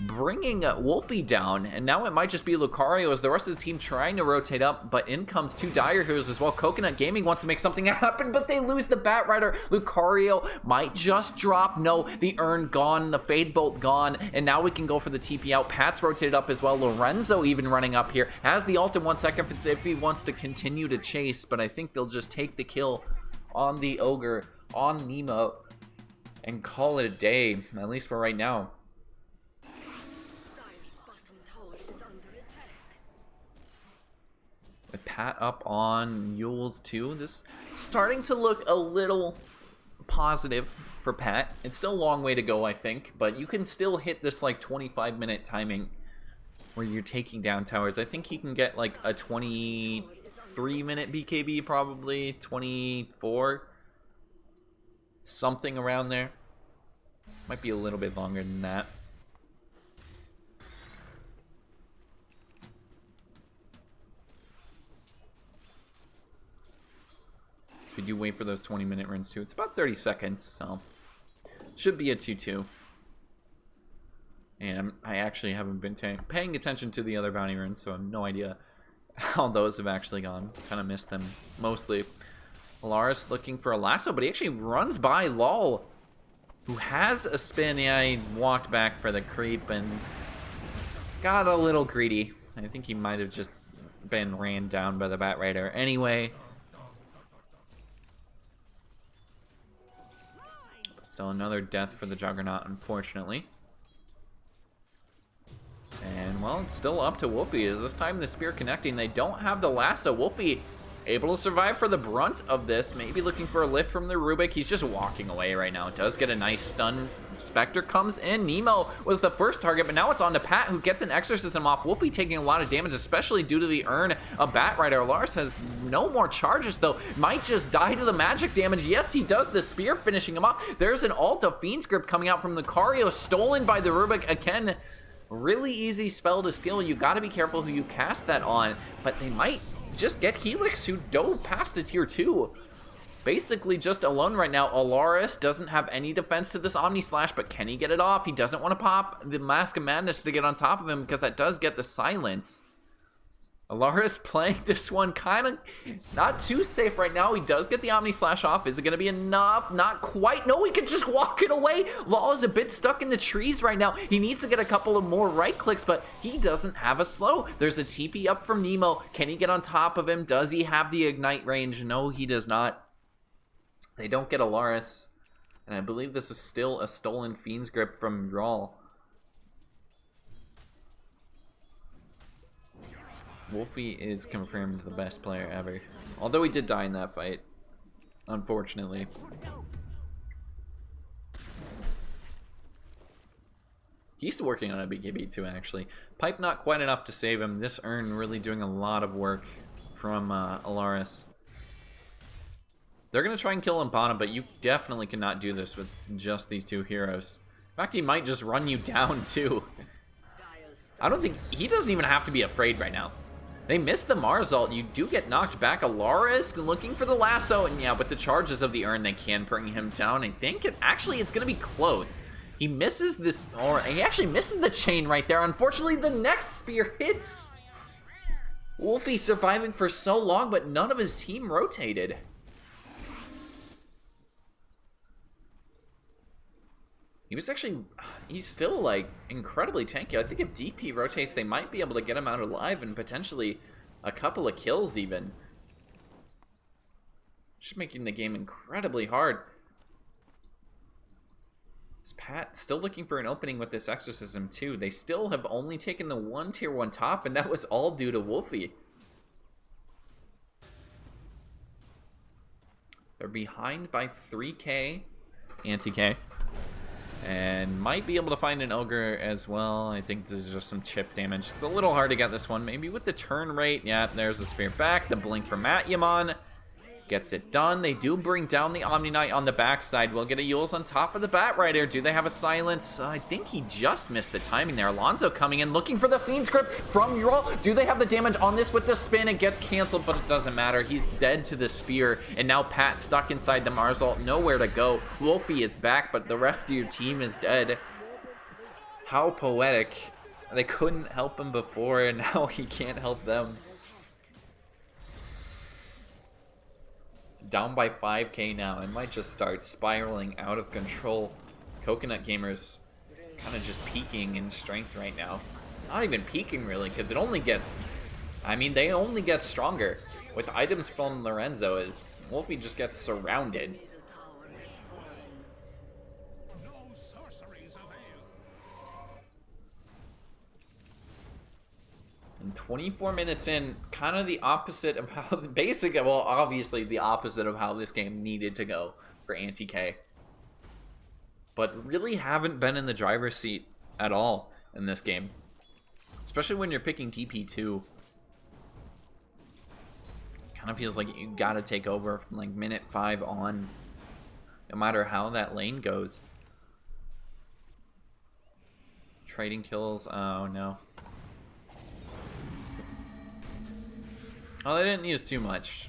bringing Wolfie down, and now it might just be Lucario as the rest of the team trying to rotate up, but in comes two Dire Heroes as well. Coconut Gaming wants to make something happen, but they lose the Bat Rider. Lucario might just drop. No, the Urn gone, the Fade Bolt gone, and now we can go for the TP out. Pat's rotated up as well. Lorenzo even running up here. Has the ult in 1 second if he wants to continue to chase, but I think they'll just take the kill on the Ogre, on Nemo, and call it a day, at least for right now. With Pat up on Mules too, this starting to look a little positive for Pat. It's still a long way to go, I think, but you can still hit this like 25-minute timing where you're taking down towers. I think he can get like a 23-minute BKB, probably 24, something around there. Might be a little bit longer than that. We do wait for those 20-minute runs too. It's about 30 seconds, so should be a 2-2. And I actually haven't been paying attention to the other bounty runs, so I have no idea how those have actually gone. Kind of missed them mostly. Alaris looking for a lasso, but he actually runs by Lol, who has a spin. Yeah, he walked back for the creep and got a little greedy. I think he might have just been ran down by the Bat Rider anyway. Still another death for the Juggernaut, unfortunately. And, well, it's still up to Wolfie. Is this time the spear connecting? They don't have the lasso. Wolfie able to survive for the brunt of this. Maybe looking for a lift from the Rubik. He's just walking away right now. Does get a nice stun. Spectre comes in. Nemo was the first target, but now it's on to Pat, who gets an exorcism off. Wolfie taking a lot of damage, especially due to the Urn. A Bat Rider. Lars has no more charges, though. Might just die to the magic damage. Yes, he does. The spear finishing him off. There's an ult of Fiend's Grip coming out from the Lucario, stolen by the Rubik. Again, really easy spell to steal. You got to be careful who you cast that on, but they might just get Helix, who dove past to tier 2. Basically just alone right now. Alaris doesn't have any defense to this Omni Slash, but can he get it off? He doesn't want to pop the Mask of Madness to get on top of him because that does get the silence. Alaris playing this one kind of not too safe right now. He does get the Omni Slash off. Is it going to be enough? Not quite. No, he can just walk it away. Law is a bit stuck in the trees right now. He needs to get a couple of more right clicks, but he doesn't have a slow. There's a TP up from Nemo. Can he get on top of him? Does he have the Ignite range? No, he does not. They don't get Alaris. And I believe this is still a stolen Fiend's Grip from Rawl. Wolfie is confirmed the best player ever. Although he did die in that fight, unfortunately. He's still working on a BKB too, actually. Pipe not quite enough to save him. This Urn really doing a lot of work from Alaris. They're going to try and kill him bottom, but you definitely cannot do this with just these two heroes. In fact, he might just run you down too. I don't think... He doesn't even have to be afraid right now. They missed the Mars ult. You do get knocked back. Alaris looking for the lasso. And yeah, with the charges of the Urn, they can bring him down. I think actually it's going to be close. He misses this, or he actually misses the chain right there. Unfortunately, the next spear hits. Wolfie surviving for so long, but none of his team rotated. He's still like incredibly tanky. I think if DP rotates, they might be able to get him out alive and potentially a couple of kills even. Just making the game incredibly hard. Is Pat still looking for an opening with this exorcism too? They still have only taken the one tier 1 top, and that was all due to Wolfie. They're behind by 3k, anti-K, and might be able to find an ogre as well. I think this is just some chip damage. It's a little hard to get this one, maybe with the turn rate. Yeah, there's the spear back, the blink from Matyamon. Gets it done. They do bring down the Omni Knight on the backside. We'll get a Yules on top of the Bat Rider. Do they have a silence? I think he just missed the timing there. Alonso coming in, looking for the Fiend's Grip from Ural. Do they have the damage on this with the spin? It gets canceled, but it doesn't matter. He's dead to the spear, and now Pat stuck inside the Mars ult. Nowhere to go. Wolfie is back, but the rest of your team is dead. How poetic. They couldn't help him before, and now he can't help them. Down by 5k now. It might just start spiraling out of control. Coconut Gamers kind of just peaking in strength right now. Not even peaking really, because it only gets... I mean, they only get stronger. With items from Lorenzo, as Wolfie just gets surrounded. And 24 minutes in, kind of the opposite of how the basic, well, obviously the opposite of how this game needed to go for Anti-K. But really haven't been in the driver's seat at all in this game. Especially when you're picking TP2. Kind of feels like you gotta take over from like minute 5 on. No matter how that lane goes. Trading kills, oh no. Oh, they didn't use too much.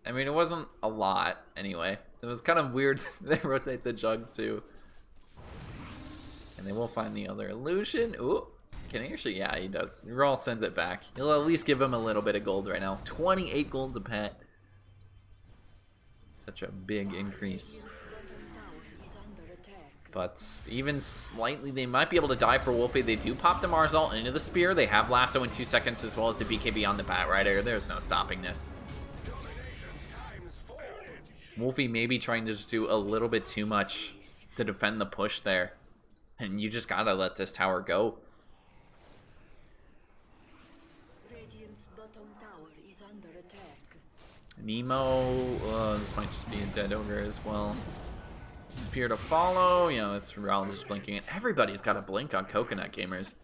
I mean, it wasn't a lot, anyway. It was kind of weird they rotate the jug, too. And they will find the other illusion. Ooh, can he actually? Yeah, he does. Rawl sends it back. He'll at least give him a little bit of gold right now. 28 gold to Pet. Such a big increase. But even slightly, they might be able to die for Wolfie. They do pop the Mars ult into the spear. They have lasso in 2 seconds as well as the BKB on the Bat Rider. There's no stopping this. Wolfie maybe trying to just do a little bit too much to defend the push there. And you just gotta let this tower go. Nemo, this might just be a dead ogre as well. Spear to follow, you know, it's Raul just blinking. Everybody's got a blink on Coconut Gamers.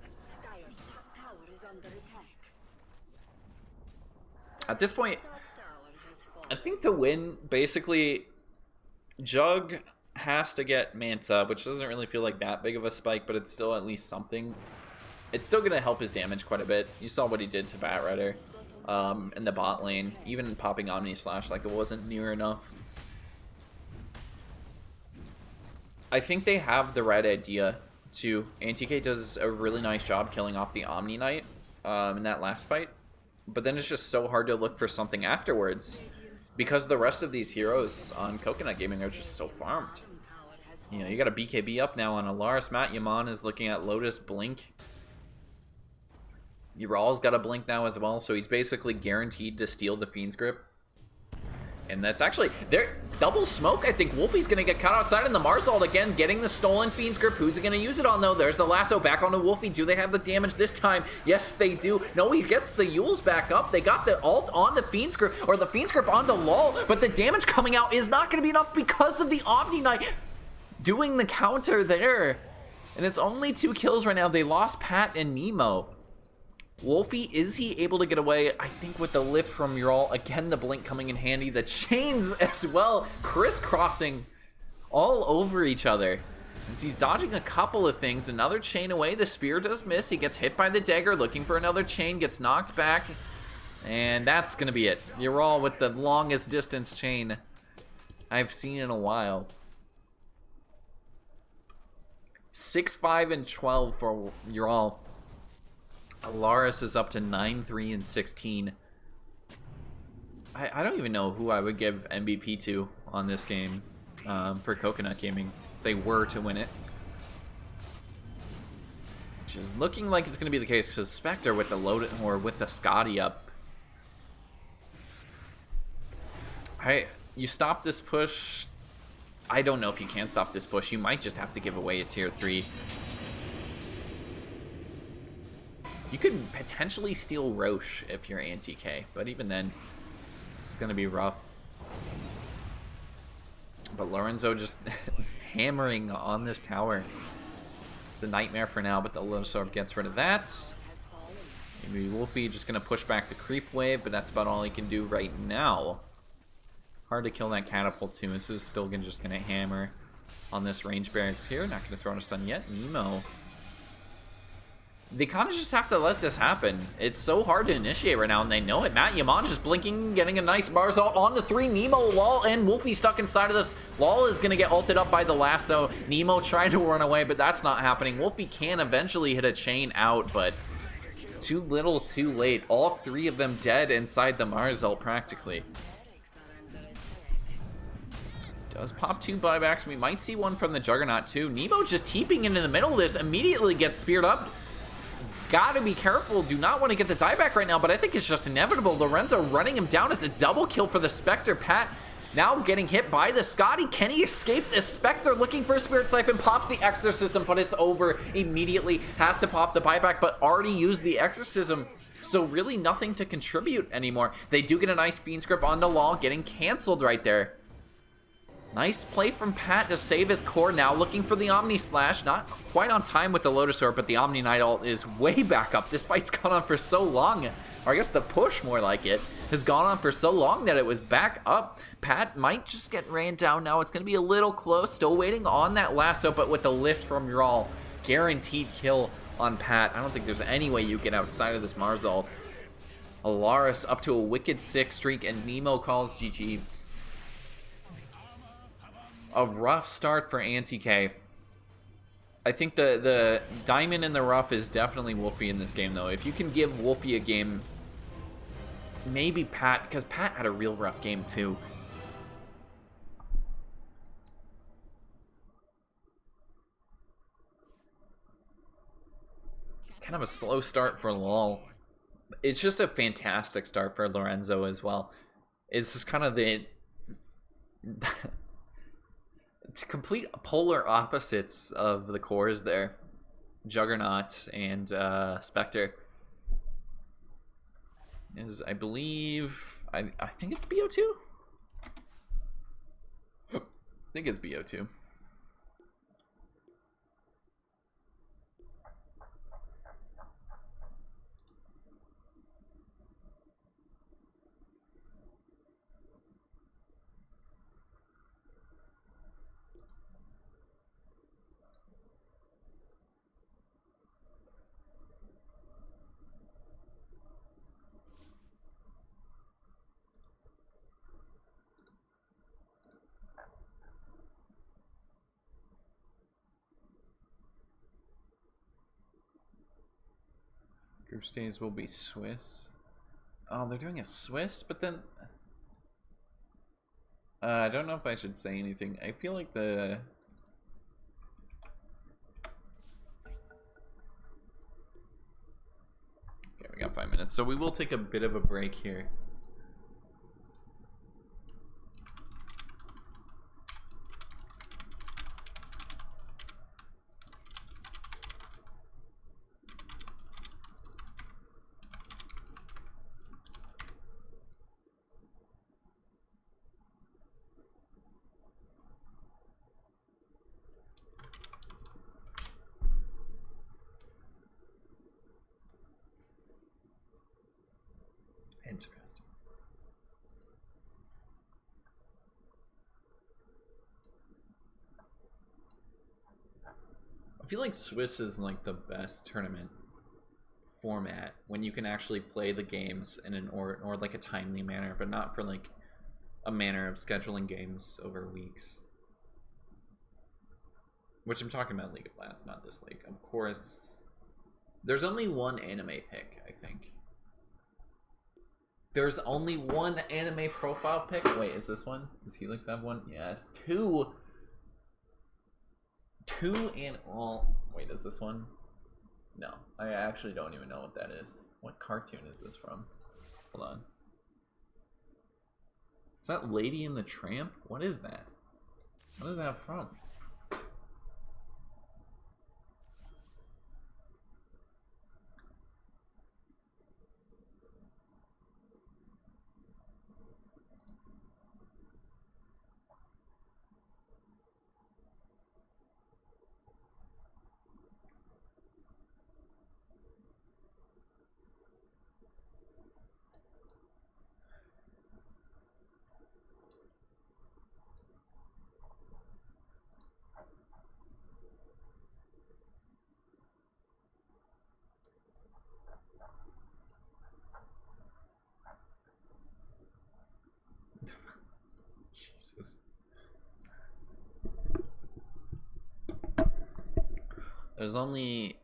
At this point, I think to win, basically, Jug has to get Manta, which doesn't really feel like that big of a spike, but it's still at least something. It's still going to help his damage quite a bit. You saw what he did to Bat Rider in the bot lane. Even popping Omni Slash, like, it wasn't near enough. I think they have the right idea, too. Anti-K does a really nice job killing off the Omni Knight in that last fight. But then it's just so hard to look for something afterwards. Because the rest of these heroes on Coconut Gaming are just so farmed. You know, you got a BKB up now on Alaris. Matyamon is looking at Lotus Blink. Ural's got a Blink now as well, so he's basically guaranteed to steal the Fiend's Grip. And that's actually, they're double smoke. I think Wolfie's gonna get caught outside in the Mars ult again, getting the stolen Fiend's Grip. Who's he gonna use it on though? There's the lasso back onto Wolfie. Do they have the damage this time? Yes, they do. No, he gets the Yules back up. They got the ult on the Fiend's Grip, or the Fiend's Grip onto Lol, but the damage coming out is not gonna be enough because of the Omni Knight doing the counter there. And it's only 2 kills right now. They lost Pat and Nemo. Wolfie, is he able to get away? I think with the lift from Ural, again, the blink coming in handy, the chains as well, crisscrossing all over each other. As he's dodging a couple of things, another chain away, the spear does miss, he gets hit by the dagger, looking for another chain, gets knocked back, and that's gonna be it. Ural with the longest distance chain I've seen in a while. 6, 5, and 12 for Ural. Alaris is up to 9, 3, and 16. I don't even know who I would give MVP to on this game for Coconut Gaming if they were to win it. Which is looking like it's going to be the case because Spectre with the load or with the Scotty up. You stop this push. I don't know if you can stop this push. You might just have to give away a tier 3. You could potentially steal Roche if you're anti-K, but even then, it's going to be rough. But Lorenzo just hammering on this tower. It's a nightmare for now, but the Lodosorb gets rid of that. Maybe Wolfie just going to push back the creep wave, but that's about all he can do right now. Hard to kill that catapult too. This is still just going to hammer on this range barracks here. Not going to throw in a stun yet. Nemo. They kind of just have to let this happen. It's so hard to initiate right now, and they know it. Matt Yaman just blinking, getting a nice Mars ult on the 3. Nemo, Lol, and Wolfie stuck inside of this. Lol is going to get ulted up by the lasso. Nemo trying to run away, but that's not happening. Wolfie can eventually hit a chain out, but too little, too late. All 3 of them dead inside the Mars ult, practically. Does pop 2 buybacks. We might see one from the Juggernaut, too. Nemo just teeping into the middle of this, immediately gets speared up. Gotta be careful. Do not want to get the dieback right now, but I think it's just inevitable. Lorenzo running him down. It's a double kill for the Spectre. Pat now getting hit by the Scotty. Can he escape this Spectre? Looking for a Spirit Siphon. Pops the Exorcism, but it's over immediately. Has to pop the buyback, but already used the Exorcism. So really nothing to contribute anymore. They do get a nice Fiend's Grip onto Law, getting canceled right there. Nice play from Pat to save his core. Now looking for the Omni Slash. Not quite on time with the Lotus Orb, but the Omni Knight ult is way back up. This fight's gone on for so long, or I guess the push more like it, has gone on for so long that it was back up. Pat might just get ran down now. It's going to be a little close. Still waiting on that lasso, but with the lift from Ural, guaranteed kill on Pat. I don't think there's any way you get outside of this Mars ult. Alaris up to a wicked 6 streak, and Nemo calls GG. A rough start for Anti-K. I think the diamond in the rough is definitely Wolfie in this game, though. If you can give Wolfie a game, maybe Pat, because Pat had a real rough game, too. Kind of a slow start for LOL. It's just a fantastic start for Lorenzo as well. It's just kind of the... to complete polar opposites of the cores there. Juggernaut and Spectre. Is, I believe... I think it's BO2? I think it's BO2. Group stage will be Swiss. Oh, they're doing a Swiss, but then... I don't know if I should say anything. I feel like the... Okay, we got 5 minutes. So we will take a bit of a break here. sarcastic. I feel like Swiss is like the best tournament format when you can actually play the games in an or like a timely manner, but not for like a manner of scheduling games over weeks. Which I'm talking about League of Legends, not this league. Of course, there's only one anime pick, I think. There's only one anime profile pick. Wait, is this one? Does Helix have one? Yes. Two and all. Wait, is this one? No, I actually don't even know what that is. What cartoon is this from? Hold on. Is that Lady and the Tramp? What is that? What is that from? Jesus.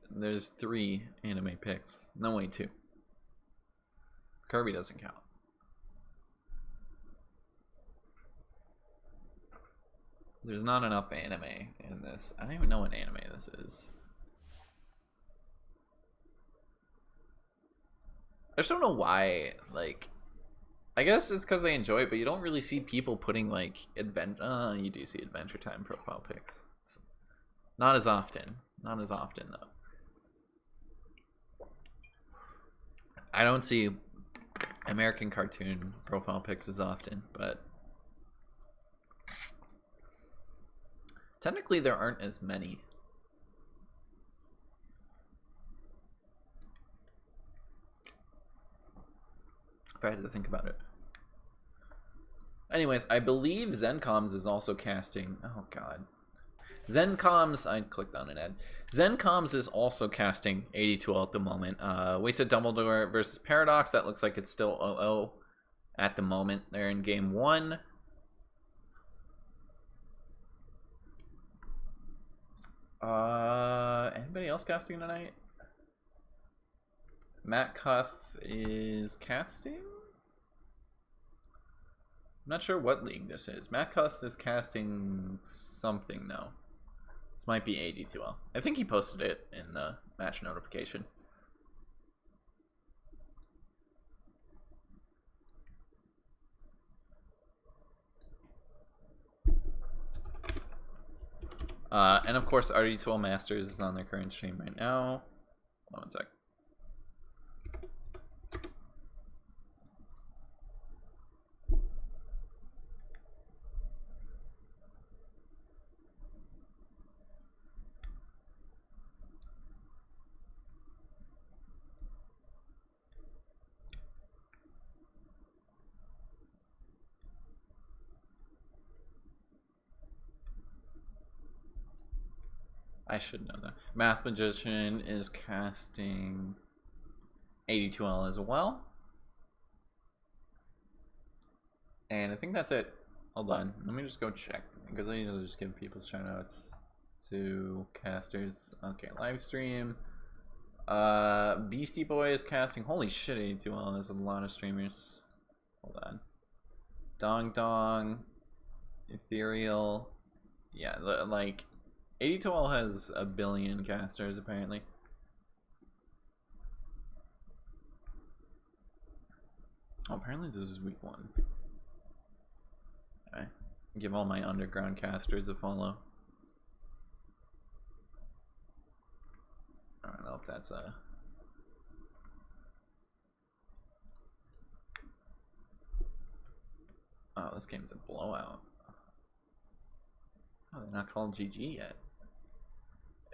There's 3 anime picks. No, wait, 2. Kirby doesn't count. There's not enough anime in this. I don't even know what anime this is. I just don't know why, like, I guess it's because they enjoy it, but you don't really see people putting, like, you do see Adventure Time profile pics. Not as often. Not as often, though. I don't see American cartoon profile pics as often, but technically there aren't as many. If I had to think about it. Anyways, I believe Zencoms is also casting. Oh god. Zencoms, I clicked on an ad. Zencoms is also casting AD2L at the moment. Wasted Dumbledore versus Paradox. That looks like it's still 0-0 at the moment. They're in game 1. Anybody else casting tonight? Matt Cuth is casting? I'm not sure what league this is. Matt Cuth is casting something now. This might be AD2L. I think he posted it in the match notifications. And of course, AD2L Masters is on their current stream right now. Hold on one sec. I should know that. Math Magician is casting AD2L as well. And I think that's it. Hold on. Let me just go check. Because I need to just give people shout outs to casters. Okay, live stream. Beastie Boy is casting. Holy shit, AD2L. There's a lot of streamers. Hold on. Dong Dong. Ethereal. Yeah, like... AD2L has 1 billion casters, apparently. Oh, apparently this is week 1. Okay. Give all my underground casters a follow. I don't know if that's a... Oh, this game's a blowout. Oh, they're not called GG yet.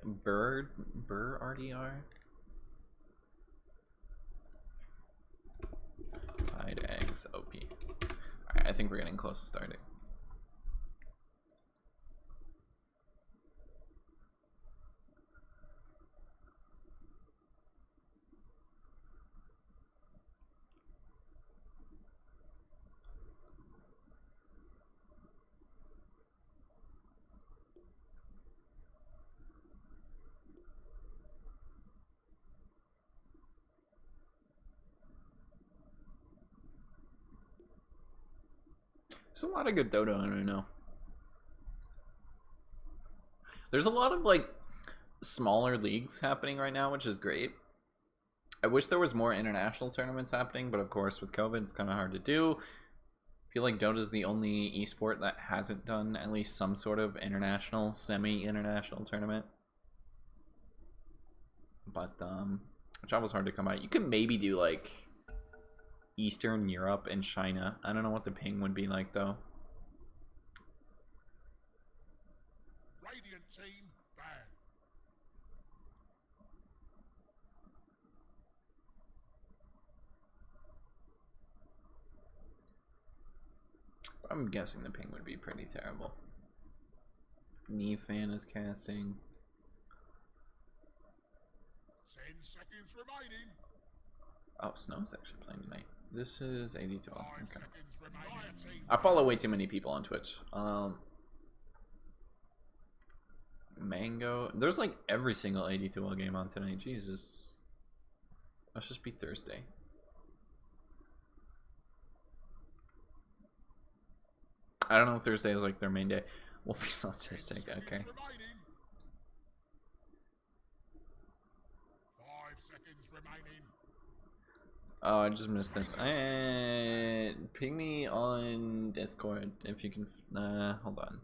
Burr RDR. Tied Aegis OP. Alright, I think we're getting close to starting. There's a lot of good Dota on right now. There's a lot of like smaller leagues happening right now, which is great. I wish there was more international tournaments happening, but of course with COVID it's kind of hard to do. I feel like Dota's the only esport that hasn't done at least some sort of international, semi-international tournament. But travel's hard to come by. You could maybe do like Eastern Europe and China. I don't know what the ping would be like though. Radiant team banned. I'm guessing the ping would be pretty terrible. Knee fan is casting. 10 seconds remaining. Oh, Snow's actually playing tonight. This is AD2L. 5 Okay. seconds remaining. I follow way too many people on Twitch. Mango. There's like every single AD2L game on tonight. Jesus. Must just be Thursday. I don't know if Thursday is like their main day. Wolfie's autistic. Okay. 5 seconds remaining. Oh, I just missed this. Ping me on Discord if you can. Hold on.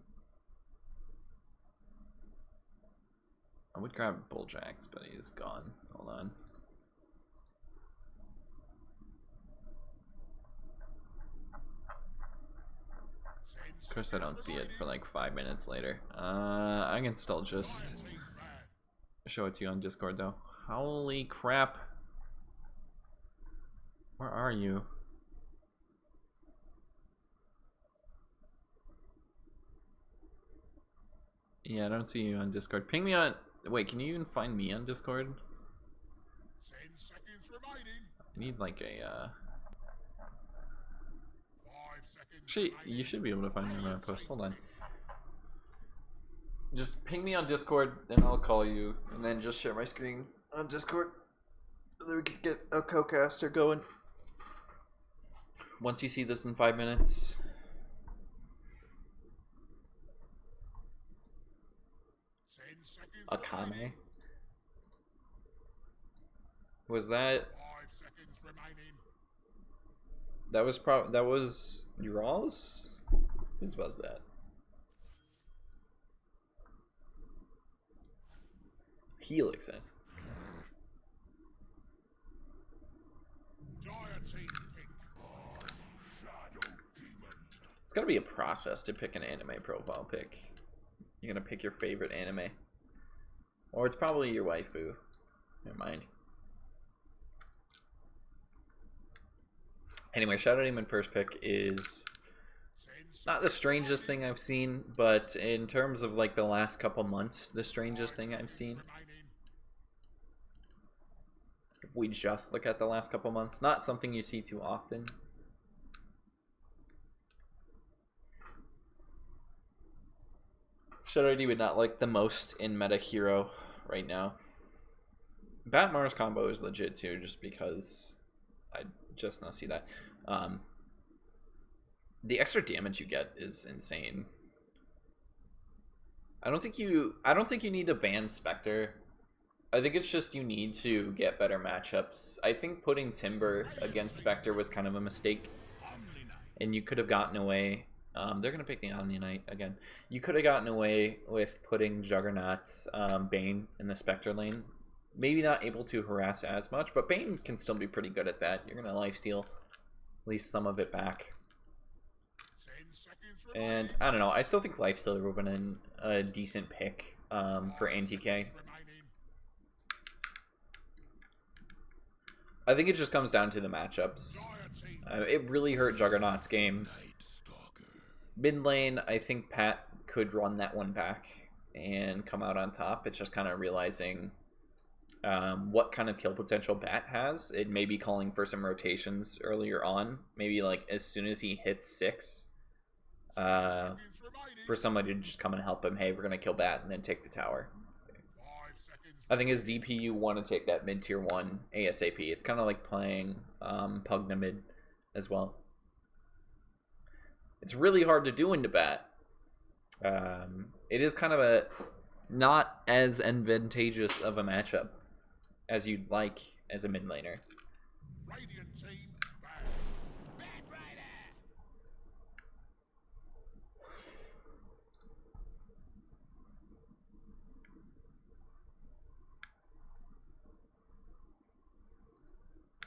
I would grab Bulljacks, but he's gone. Hold on. Of course, I don't see it for like 5 minutes later. I can still just show it to you on Discord though. Holy crap. Where are you? Yeah, I don't see you on Discord. Ping me on... Wait, can you even find me on Discord? 10 seconds remaining. I need like a... 5 seconds Actually, remaining. you should be able to find me on my post. Hold on. Just ping me on Discord, and I'll call you, and then just share my screen on Discord. Then we can get a co-caster going. Once you see this in 5 minutes. 10 seconds Akame. remaining. Was that... 5 seconds remaining. That was Ural's? Whose was that? Helix says. Dire team pick. It's gotta be a process to pick an anime profile pick. You're gonna pick your favorite anime. Or it's probably your waifu. Never mind. Anyway, Shadow Demon first pick is not the strangest thing I've seen, but in terms of like the last couple months, the strangest thing I've seen. If we just look at the last couple months, not something you see too often. Shadow D would not like the most in meta hero right now. Bat Mars combo is legit too, just because I just not see that. The extra damage you get is insane. I don't think you need to ban Spectre. I think it's just you need to get better matchups. I think putting Timber against Spectre was kind of a mistake, and you could have gotten away. They're gonna pick the Omni Knight again. You could have gotten away with putting Juggernaut, Bane in the Spectre lane. Maybe not able to harass as much, but Bane can still be pretty good at that. You're gonna lifesteal at least some of it back. And I don't know. I still think lifesteal would have been a decent pick for Antikythera. I think it just comes down to the matchups. Guillotine. It really hurt Juggernaut's game. Mid lane, I think Pat could run that one back and come out on top. It's just kind of realizing what kind of kill potential Bat has. It may be calling for some rotations earlier on. Maybe like as soon as he hits 6, for somebody to just come and help him. Hey, we're going to kill Bat and then take the tower. 5 seconds. I think as DP, you want to take that mid tier 1 ASAP. It's kind of like playing Pugna mid as well. It's really hard to do into Bat. It is kind of a not as advantageous of a matchup as you'd like as a mid laner. Radiant team. Bad. Bad Rider.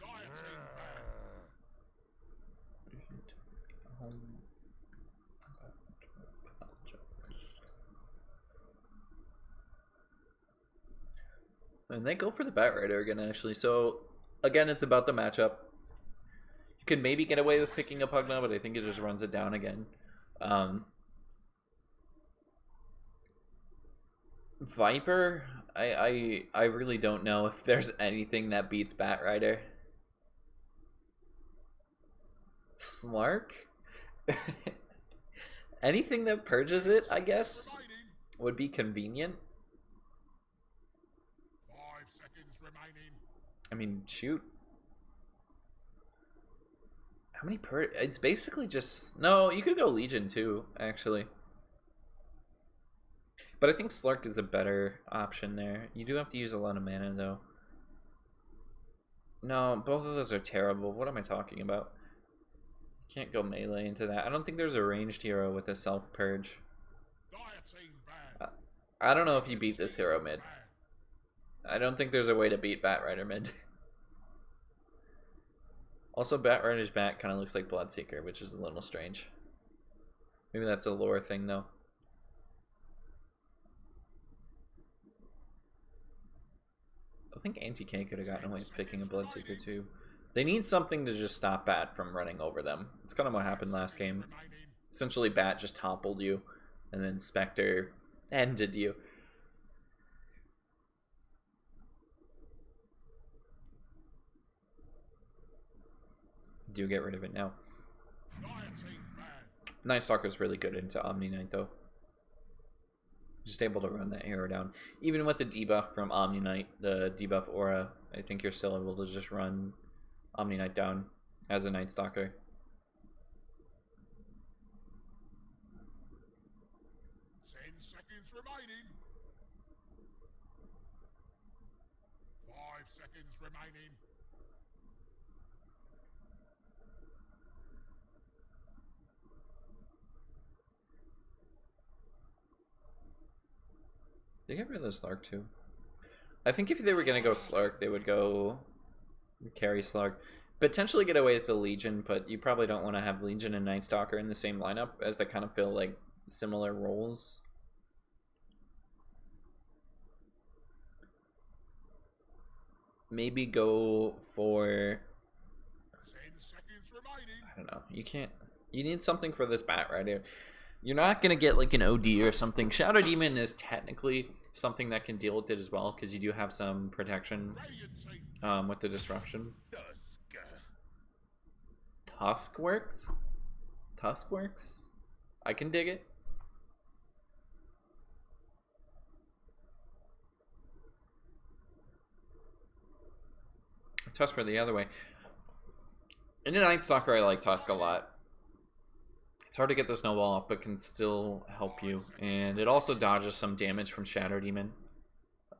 Guillotine. Bad. And they go for the Bat Rider again, actually. So, again, it's about the matchup. You could maybe get away with picking a Pugna, but I think it just runs it down again. Viper, I really don't know if there's anything that beats Bat Rider. Slark? Anything that purges it, I guess, would be convenient. 5 seconds remaining. I mean, shoot. How many per... It's basically just... No, you could go Legion too, actually. But I think Slark is a better option there. You do have to use a lot of mana, though. No, both of those are terrible. What am I talking about? Can't go melee into that. I don't think there's a ranged hero with a self-purge. Guillotine. Bad. I don't know if you beat this hero mid. I don't think there's a way to beat Bat Rider mid. Also, Bat Rider's back kind of looks like Bloodseeker, which is a little strange. Maybe that's a lore thing, though. I think Anti-K could have gotten away with picking a Bloodseeker, too. They need something to just stop Bat from running over them. It's kind of what happened last game. Essentially, Bat just toppled you, and then Spectre ended you. Do get rid of it now. Night Stalker's really good into Omni Knight, though. Just able to run that hero down. Even with the debuff from Omni Knight, the debuff aura, I think you're still able to just run Omni Knight down as a Night Stalker. Seconds remaining. 5 seconds remaining. They get rid of the Slark too. I think if they were gonna go Slark, they would go carry Slark. Potentially get away with the Legion, but you probably don't want to have Legion and Night Stalker in the same lineup, as they kind of feel like similar roles. Maybe go for... 10 seconds remaining. I don't know. You can't... You need something for this Bat Rider. You're not going to get like an OD or something. Shadow Demon is technically something that can deal with it as well, because you do have some protection with the disruption. Tusk works? Tusk works? I can dig it. Tusk for the other way. In the Night Stalker, I like Tusk a lot. It's hard to get the snowball up, but can still help you. And it also dodges some damage from Shadow Demon.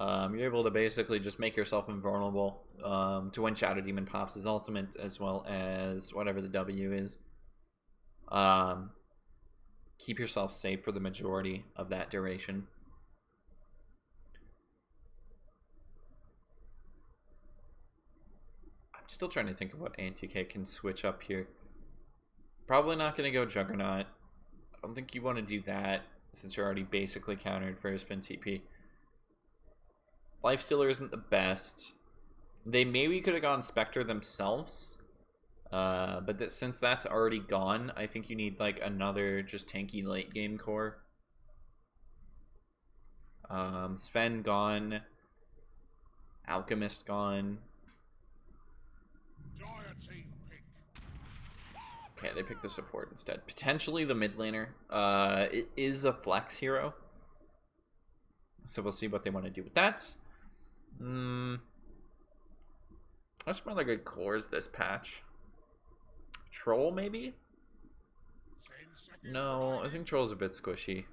You're able to basically just make yourself invulnerable to when Shadow Demon pops his ultimate, as well as whatever the W is. Keep yourself safe for the majority of that duration. I'm still trying to think of what Anti-K can switch up here. Probably not going to go Juggernaut. I don't think you want to do that, since you're already basically countered for a spin TP. Lifestealer isn't the best. They maybe could have gone Spectre themselves, But that since that's already gone, I think you need like another just tanky late game core. Sven gone. Alchemist gone. Dire team pick. Okay, they picked the support instead. Potentially the mid laner. It is a flex hero. So we'll see what they want to do with that. What's some other good cores this patch? Troll, maybe? 10 seconds No, I remaining. think Troll's a bit squishy.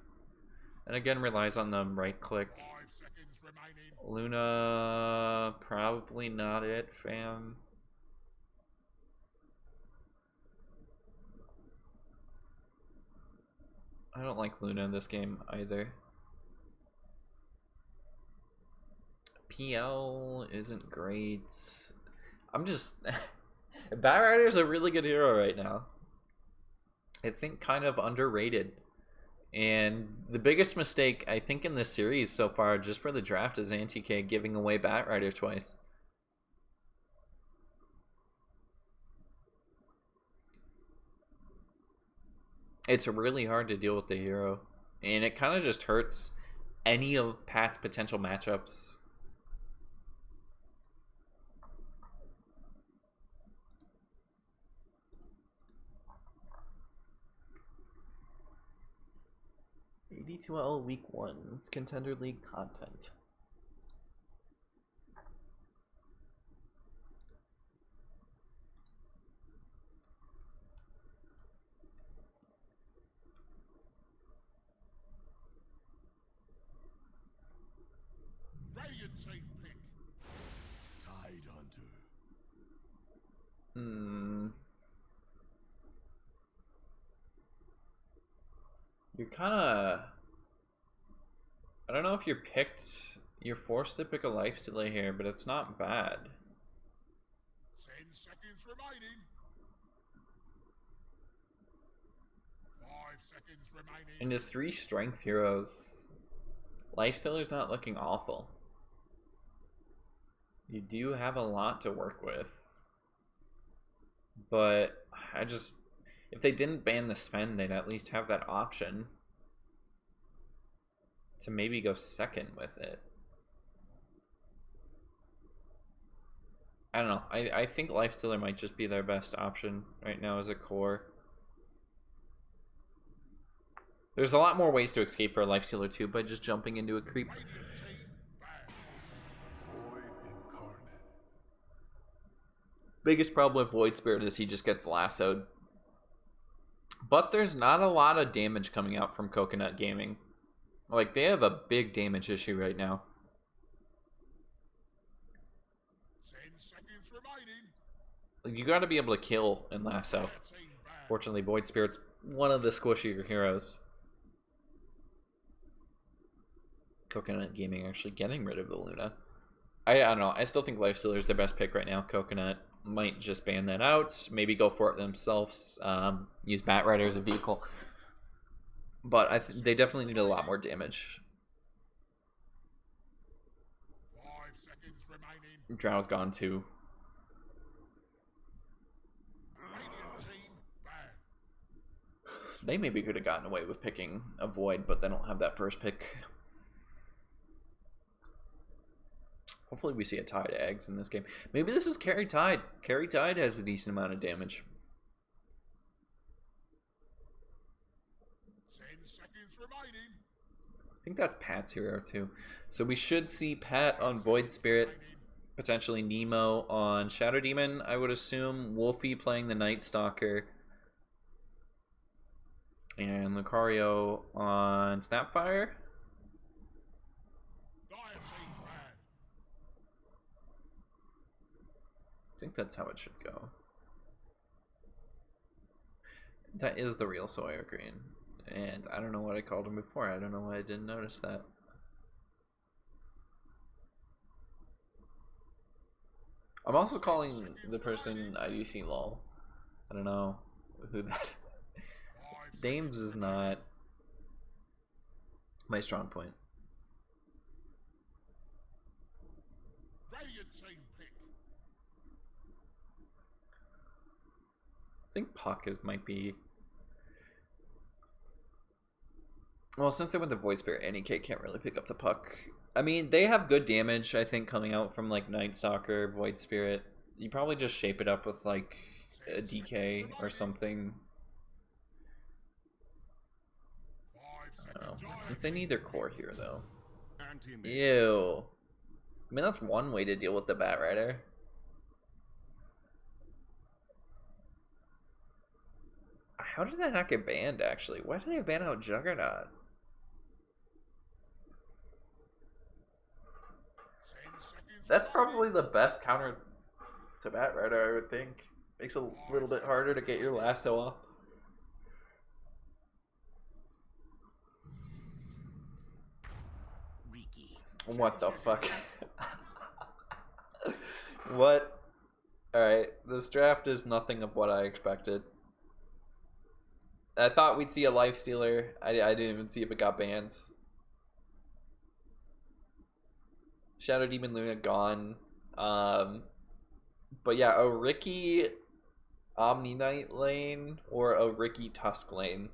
And again, relies on the right click. 5 seconds remaining. Luna, probably not it, fam. I don't like Luna in this game either. PL isn't great. I'm just... Bat Rider's a really good hero right now. I think kind of underrated. And the biggest mistake, I think, in this series so far, just for the draft, is Antikythera giving away Bat Rider twice. It's really hard to deal with the hero. And it kind of just hurts any of Pat's potential matchups. AD2L Week 1 Contender League content. Radiant team pick. Tide Hunter. You're kind of... I don't know if you're forced to pick a lifestealer here, but it's not bad. 10 seconds remaining. 5 seconds remaining. Into 3 strength heroes. Lifestealer's not looking awful. You do have a lot to work with. But if they didn't ban the Sven, they'd at least have that option to maybe go second with it. I don't know. I think Lifestealer might just be their best option right now as a core. There's a lot more ways to escape for a Lifestealer too by just jumping into a creep. Radiant team back. Void incarnate. Biggest problem with Void Spirit is he just gets lassoed. But there's not a lot of damage coming out from Coconut Gaming. Like, they have a big damage issue right now. 10 seconds remaining. Like, you gotta be able to kill and lasso. Dire team back. Fortunately, Void Spirit's one of the squishier heroes. Coconut Gaming actually getting rid of the Luna. I don't know. I still think Lifestealer is their best pick right now. Coconut might just ban that out. Maybe go for it themselves. Use Bat Rider as a vehicle. But they definitely need a lot more damage. 5 seconds remaining. Drow's gone too. Radiant team back. They maybe could have gotten away with picking a Void, but they don't have that first pick. Hopefully we see a Tide Eggs in this game. Maybe this is Carry Tide. Carry Tide has a decent amount of damage. 10 seconds remaining. I think that's Pat's hero too. So we should see Pat on Void Spirit. Potentially Nemo on Shadow Demon, I would assume. Wolfie playing the Night Stalker. And Lucario on Snapfire. Dire team back. I think that's how it should go. That is the real Sawyer Green. And I don't know what I called him before. I don't know why I didn't notice that. I'm also calling the person IDC lol. I don't know who that. Dames is not my strong point. Radiant team pick. I think Puck might be... Well, since they went to Void Spirit, NEK can't really pick up the Puck. I mean, they have good damage, I think, coming out from, like, Night Stalker, Void Spirit. You probably just shape it up with, like, a DK or something. I don't know. Since they need their core here, though. Ew. I mean, that's one way to deal with the Bat Rider. How did that not get banned, actually? Why did they ban out Juggernaut? That's probably the best counter to Bat Rider, I would think. Makes it a little bit harder to get your lasso off. What the fuck? What? Alright, this draft is nothing of what I expected. I thought we'd see a Life Stealer. I didn't even see if it got bans. Shadow Demon Luna gone. But yeah, a Ricky Omni Knight lane or a Ricky Tusk lane.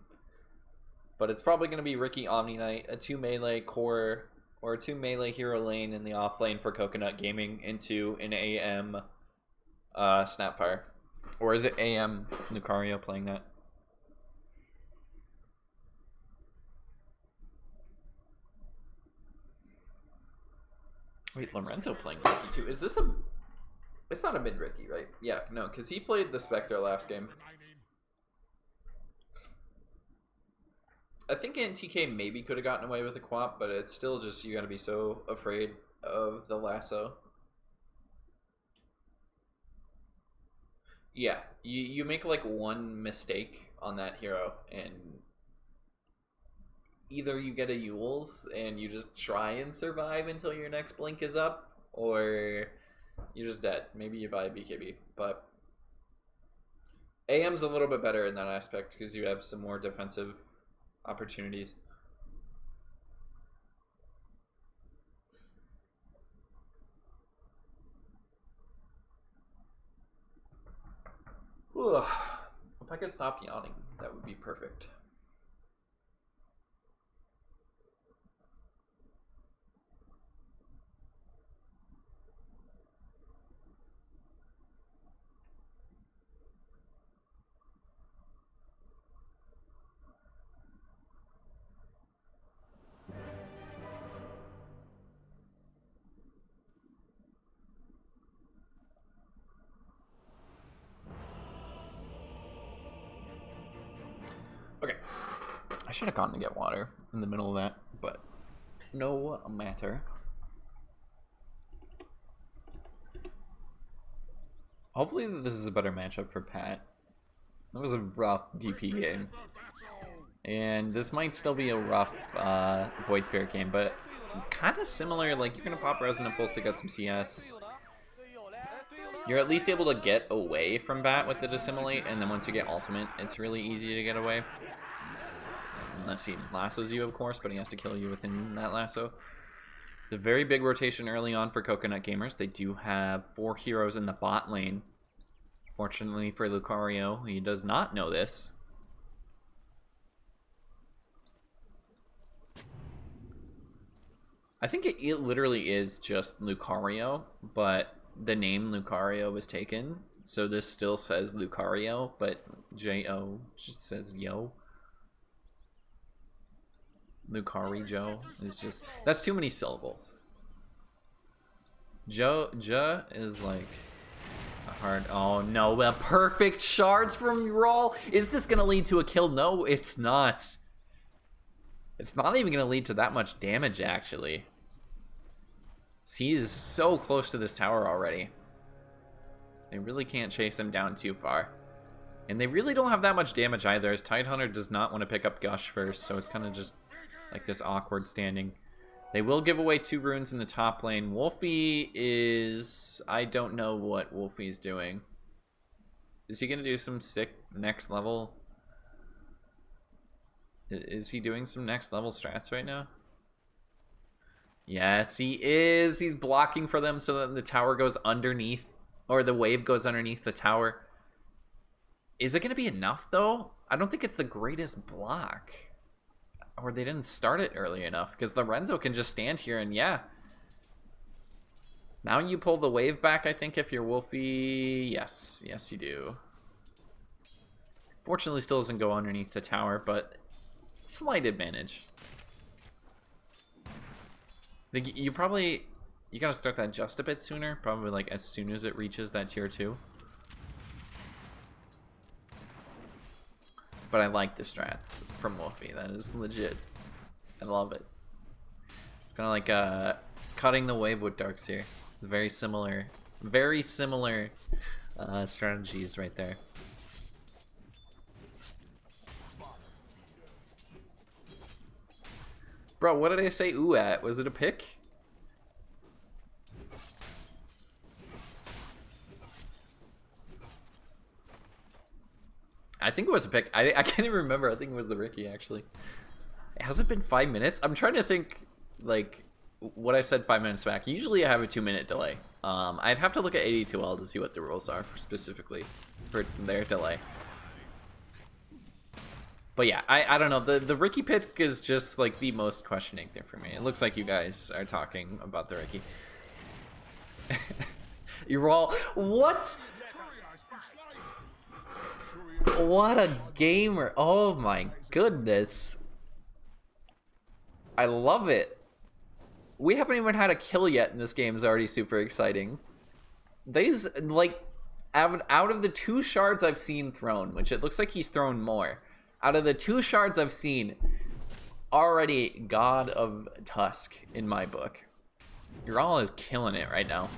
But it's probably going to be Ricky Omni Knight, a 2 melee core or a 2 melee hero lane in the off lane for Coconut Gaming into an AM Snapfire. Or is it AM Lucario playing that? Wait, Lorenzo playing Ricky too. Is this a... It's not a mid Ricky, right? Yeah, no, because he played the Spectre last game. I think NTK maybe could have gotten away with a Quap, but it's still just, you gotta be so afraid of the lasso. Yeah, you make like one mistake on that hero, and either you get a Yules and you just try and survive until your next blink is up, or you're just dead. Maybe you buy a BKB, but AM's a little bit better in that aspect because you have some more defensive opportunities. Ugh. If I could stop yawning, that would be perfect. Okay, I should have gone to get water in the middle of that, but no matter. Hopefully this is a better matchup for Pat. That was a rough DP game, and this might still be a rough Void Spirit game, but kind of similar. Like, you're gonna pop Resonant Pulse to get some CS. You're at least able to get away from Bat with the Dissimilate, and then once you get Ultimate, it's really easy to get away. Unless he lassos you, of course, but he has to kill you within that lasso. The very big rotation early on for Coconut Gamers. They do have 4 heroes in the bot lane. Fortunately for Lucario, he does not know this. I think it literally is just Lucario, but the name Lucario was taken, so this still says Lucario, but J-O just says yo. Lucari Joe is just, that's too many syllables. Joe is like a hard, oh no, a perfect shards from Rawl. Is this gonna lead to a kill? No, it's not. It's not even gonna lead to that much damage, actually. He's so close to this tower already. They really can't chase him down too far. And they really don't have that much damage either, as Tidehunter does not want to pick up Gush first, so it's kind of just like this awkward standing. They will give away 2 runes in the top lane. Wolfie is... I don't know what Wolfie's doing. Is he going to do some sick next level? Is he doing some next level strats right now? Yes, he is. He's blocking for them so that the tower goes underneath, or the wave goes underneath the tower. Is it going to be enough, though? I don't think it's the greatest block. Or they didn't start it early enough, because the Renzo can just stand here and, yeah. Now you pull the wave back, I think, if you're Wolfie. Yes, yes you do. Fortunately, still doesn't go underneath the tower, but slight advantage. You gotta start that just a bit sooner, probably like as soon as it reaches that tier 2. But I like the strats from Wolfie. That is legit. I love it. It's kind of like cutting the wave with Darkseer. It's very similar strategies right there. Bro, what did I say ooh at? Was it a pick? I think it was a pick. I can't even remember. I think it was the Ricky, actually. Has it been 5 minutes? I'm trying to think, like, what I said 5 minutes back. Usually I have a 2-minute delay. I'd have to look at AD2L to see what the rules are specifically for their delay. But yeah, I don't know. The Ricky pick is just, like, the most questioning thing for me. It looks like you guys are talking about the Ricky. You're all... What? What a gamer. Oh my goodness. I love it. We haven't even had a kill yet and this game is already super exciting. These, like, out of the 2 shards I've seen thrown, which it looks like he's thrown more. Out of the 2 shards I've seen, already God of Tusk in my book. Ural is killing it right now.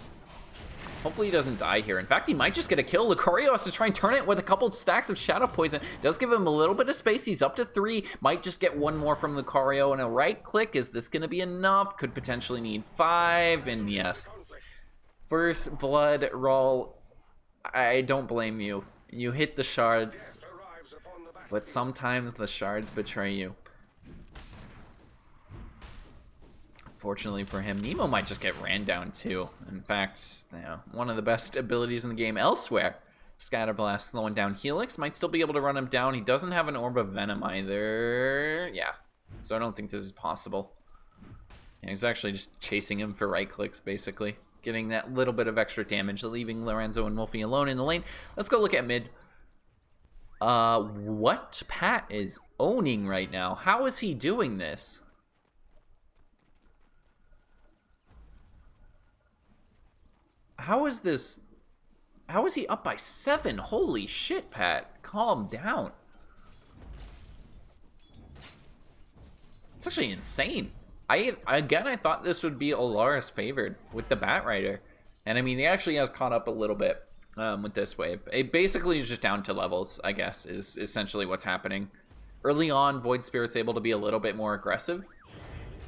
Hopefully he doesn't die here. In fact, he might just get a kill. Lucario has to try and turn it with a couple stacks of Shadow Poison. Does give him a little bit of space. He's up to 3. Might just get 1 more from Lucario. And a right click. Is this going to be enough? Could potentially need 5. And yes. First blood roll. I don't blame you. You hit the shards. But sometimes the shards betray you. Fortunately for him, Nemo might just get ran down too. In fact, you know, one of the best abilities in the game elsewhere. Scatterblast slowing down Helix. Might still be able to run him down. He doesn't have an Orb of Venom either. Yeah, so I don't think this is possible. And he's actually just chasing him for right clicks, basically. Getting that little bit of extra damage, leaving Lorenzo and Wolfie alone in the lane. Let's go look at mid. What Pat is owning right now? How is he doing this? How is this? How is he up by 7? Holy shit, Pat. Calm down. It's actually insane. I thought this would be Alaris favored with the Batrider. And I mean, he actually has caught up a little bit with this wave. It basically is just down to levels, I guess, is essentially what's happening. Early on, Void Spirit's able to be a little bit more aggressive.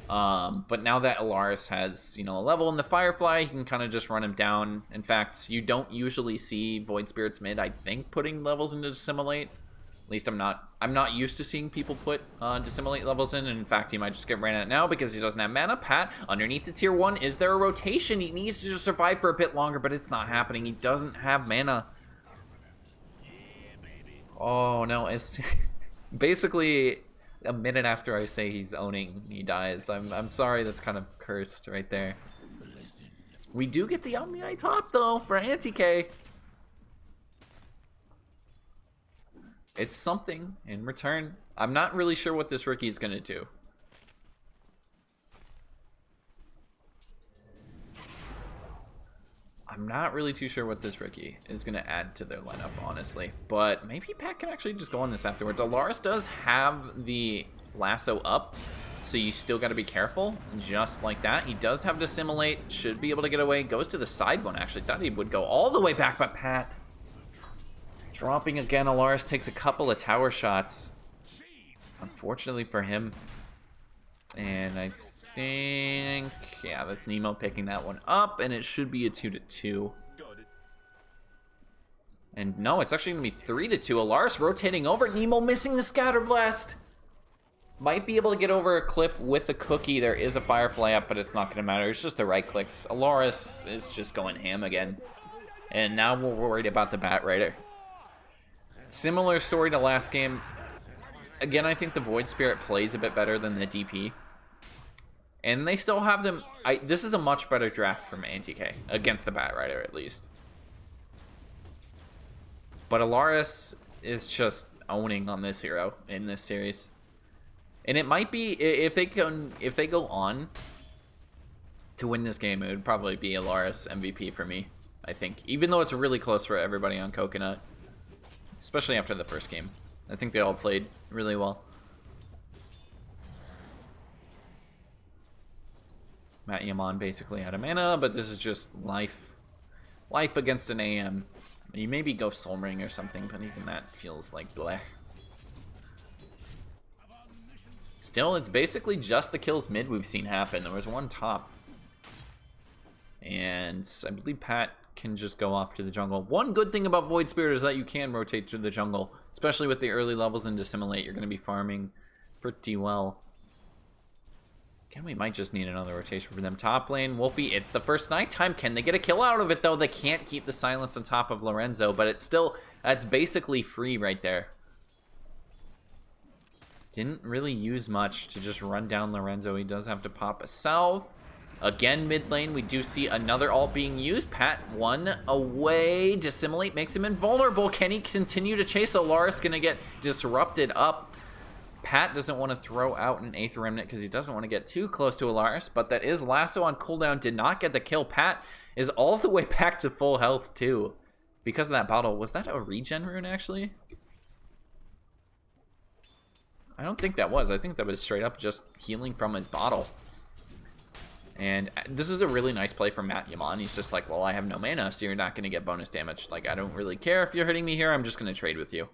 But now that Alaris has, you know, a level in the Firefly, he can kind of just run him down. In fact, you don't usually see Void Spirits mid, I think, putting levels into Dissimilate. At least I'm not used to seeing people put Dissimilate levels in. And in fact, he might just get ran out now because he doesn't have mana. Pat, underneath the tier 1, is there a rotation? He needs to just survive for a bit longer, but it's not happening. He doesn't have mana. Oh, no. It's basically a minute after I say he's owning, he dies. I'm sorry, that's kind of cursed right there. We do get the Omni top, though, for Anti-K. It's something in return. I'm not really sure what this rookie is going to do. I'm not really too sure what this rookie is going to add to their lineup, honestly. But maybe Pat can actually just go on this afterwards. Alaris does have the lasso up, so you still got to be careful. Just like that. He does have Dissimilate. Should be able to get away. Goes to the side one, actually. Thought he would go all the way back, but Pat dropping again. Alaris takes a couple of tower shots, unfortunately for him. And I think, yeah, that's Nemo picking that one up, and it should be a 2-2. And no, it's actually gonna be 3-2. Alaris rotating over. Nemo missing the Scatterblast. Might be able to get over a cliff with a cookie. There is a Firefly up, but it's not gonna matter. It's just the right clicks. Alaris is just going ham again. And now we're worried about the Batrider. Similar story to last game. Again, I think the Void Spirit plays a bit better than the DP. And they still have them. This is a much better draft from Antikythera, against the Bat Rider at least. But Alaris is just owning on this hero in this series. And it might be, if they go on to win this game, it would probably be Alaris MVP for me, I think. Even though it's really close for everybody on Coconut. Especially after the first game. I think they all played really well. Matt Yaman basically out of mana, but this is just life. Life against an AM. You maybe go Soul Ring or something, but even that feels like bleh. Still, it's basically just the kills mid we've seen happen. There was one top. And I believe Pat can just go off to the jungle. One good thing about Void Spirit is that you can rotate to the jungle, especially with the early levels in Dissimilate. You're going to be farming pretty well. Again, we might just need another rotation for them. Top lane, Wolfie, it's the first nighttime. Can they get a kill out of it, though? They can't keep the silence on top of Lorenzo, but it's still, that's basically free right there. Didn't really use much to just run down Lorenzo. He does have to pop a south. Again, mid lane, we do see another ult being used. Pat, one away. Dissimilate makes him invulnerable. Can he continue to chase? Alaris gonna get disrupted up. Pat doesn't want to throw out an Aether Remnant because he doesn't want to get too close to Alaris, but that is Lasso on cooldown, did not get the kill. Pat is all the way back to full health too because of that bottle. Was that a regen rune actually? I don't think that was. I think that was straight up just healing from his bottle. And this is a really nice play from Matt Yaman. He's just like, well, I have no mana, so you're not going to get bonus damage. Like, I don't really care if you're hitting me here. I'm just going to trade with you.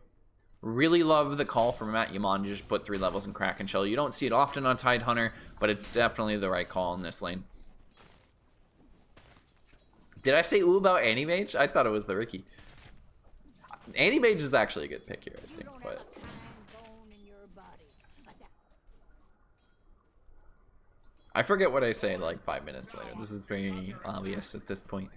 Really love the call from Matt Yaman to just put 3 levels in Crack and Chill. You don't see it often on Tidehunter, but it's definitely the right call in this lane. Did I say ooh about Anti-Mage? I thought it was the Ricky. Anti-Mage is actually a good pick here, I think. But I forget what I say like 5 minutes later. This is very obvious at this point.